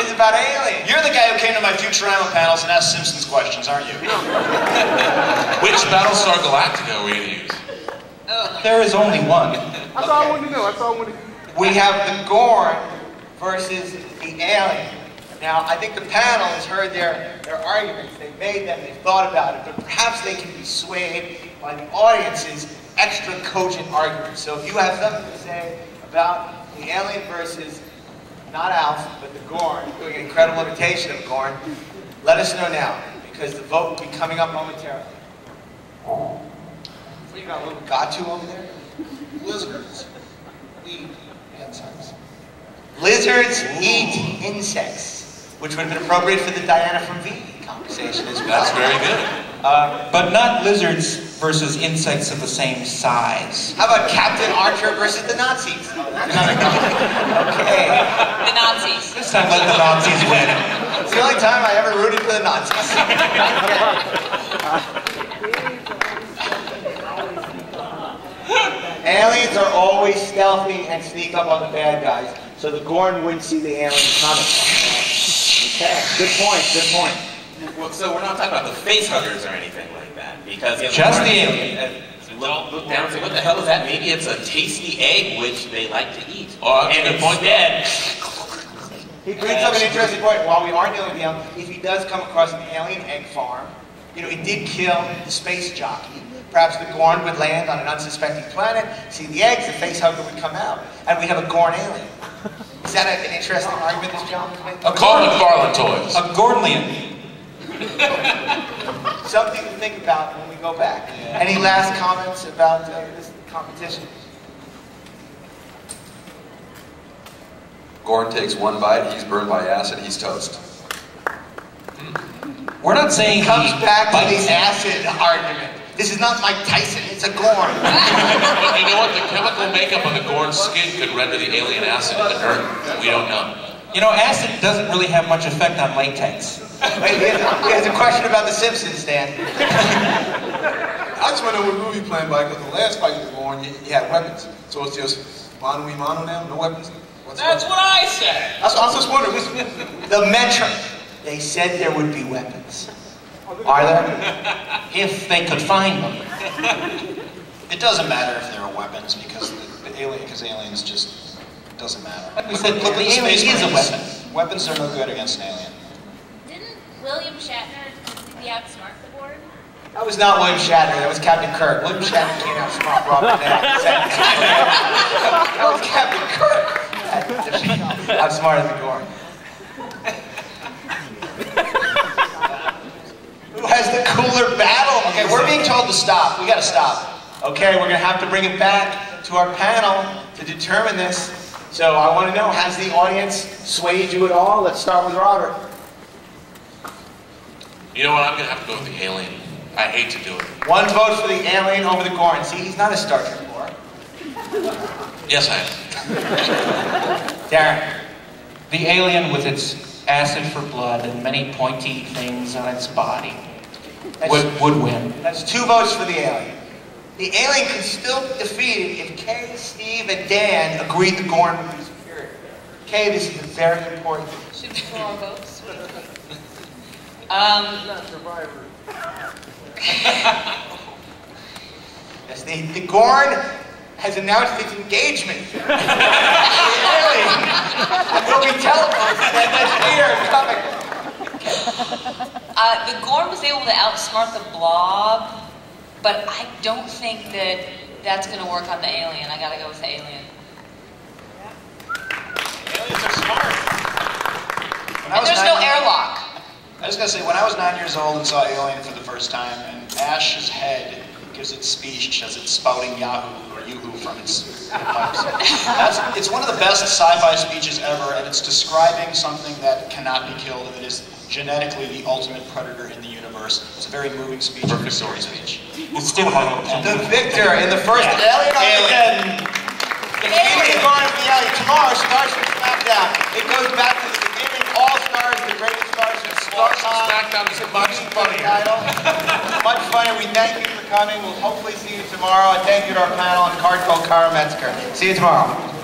It's about aliens. You're the guy who came to my Futurama panels and asked Simpsons questions, aren't you? Which Battlestar Galactica are we going to use? There is only one. That's all I wanted to know. That's all I wanted to know. We have the Gorn versus the alien. Now, I think the panel has heard their arguments. They've made them, they've thought about it, but perhaps they can be swayed by the audience's extra cogent arguments. So if you have something to say about the alien versus, not Alf, but the Gorn, doing an incredible imitation of Gorn, let us know now, because the vote will be coming up momentarily. What do you got, a little Gatu over there? Lizards eat insects. Lizards eat insects, which would have been appropriate for the Diana from V conversation as well. That's very good. But not lizards versus insects of the same size. How about Captain Archer versus the Nazis? Okay. The Nazis. This time let the Nazis win. It's the only time I ever rooted for the Nazis. Aliens are always stealthy and sneak up on the bad guys, so the Gorn wouldn't see the alien coming. Okay, good point, good point. Well, so we're not talking about the face huggers or anything like that, because just the alien. Look down and say, what the hell is that? Maybe it's a tasty egg which they like to eat. And instead, he brings up an interesting point. While we are dealing with the alien, if he does come across an alien egg farm, you know, it did kill the space jockey. Perhaps the Gorn would land on an unsuspecting planet, see the eggs, the face hugger would come out, and we have a Gorn alien. Is that an interesting argument this gentleman's making? Call it McFarlane Toys. A Gornlian. Something to think about when we go back. Yeah. Any last comments about this competition? Gorn takes one bite, he's burned by acid, he's toast. We're not saying he comes back to the acid argument. This is not Mike Tyson, it's a Gorn. But you know what? The chemical makeup of the Gorn's skin could render the alien acid in the dirt. We don't know. You know, acid doesn't really have much effect on latex. Wait, he has a question about The Simpsons, Dan. I just want to know what movie playing by, because the last fight was Gorn, you had weapons. So it's just mano now, no weapons? That's what I said. That's what I was just wondering. The Metro, they said there would be weapons. Are there? If they could find them. It doesn't matter if there are weapons, because aliens just doesn't matter. Like we said, look, the alien is a weapon. Weapons are no good against an alien. Didn't William Shatner completely outsmart the board? That was not William Shatner, that was Captain Kirk. William Shatner can't outsmart Robert Downey. That was Captain Kirk. Outsmarted the Gorn. Who has the cooler battle? Okay, we're being told to stop. We gotta stop. Okay, we're gonna have to bring it back to our panel to determine this. So I want to know, has the audience swayed you at all? Let's start with Robert. You know what? I'm going to have to go with the alien. I hate to do it. One vote for the alien over the Gorn. See, he's not a Star Trek boy. Yes, I am. Darren. The alien with its acid for blood and many pointy things on its body would win. That's 2 votes for the alien. The alien could still be defeated if Kay, Steve, and Dan agreed the Gorn would be superior. Kay, this is very important. Should we throw our votes? Yes, the Gorn has announced its engagement. The alien will be telephoned and that's here coming. The Gorn was able to outsmart the Blob, but I don't think that that's going to work on the alien. I got to go with the alien. Aliens are smart. And there's no airlock. I was going to say, when I was 9 years old and saw Alien for the first time, and Ash's head gives its speech as it's spouting Yahoo, or yoo-hoo from its pipes. It's one of the best sci-fi speeches ever, and it's describing something that cannot be killed, and it is genetically the ultimate predator in the universe. It's a very moving speech. Perfect story speech. It's still the victor in the first Alien Armageddon. The beginning of the Alien. Tomorrow, Starship Smackdown. It goes back to the beginning. All stars, the greatest Starship. Smackdown is much funnier. Much funnier. We thank you for coming. We'll hopefully see you tomorrow. And thank you to our panel and Cardco Kara Metzger. See you tomorrow.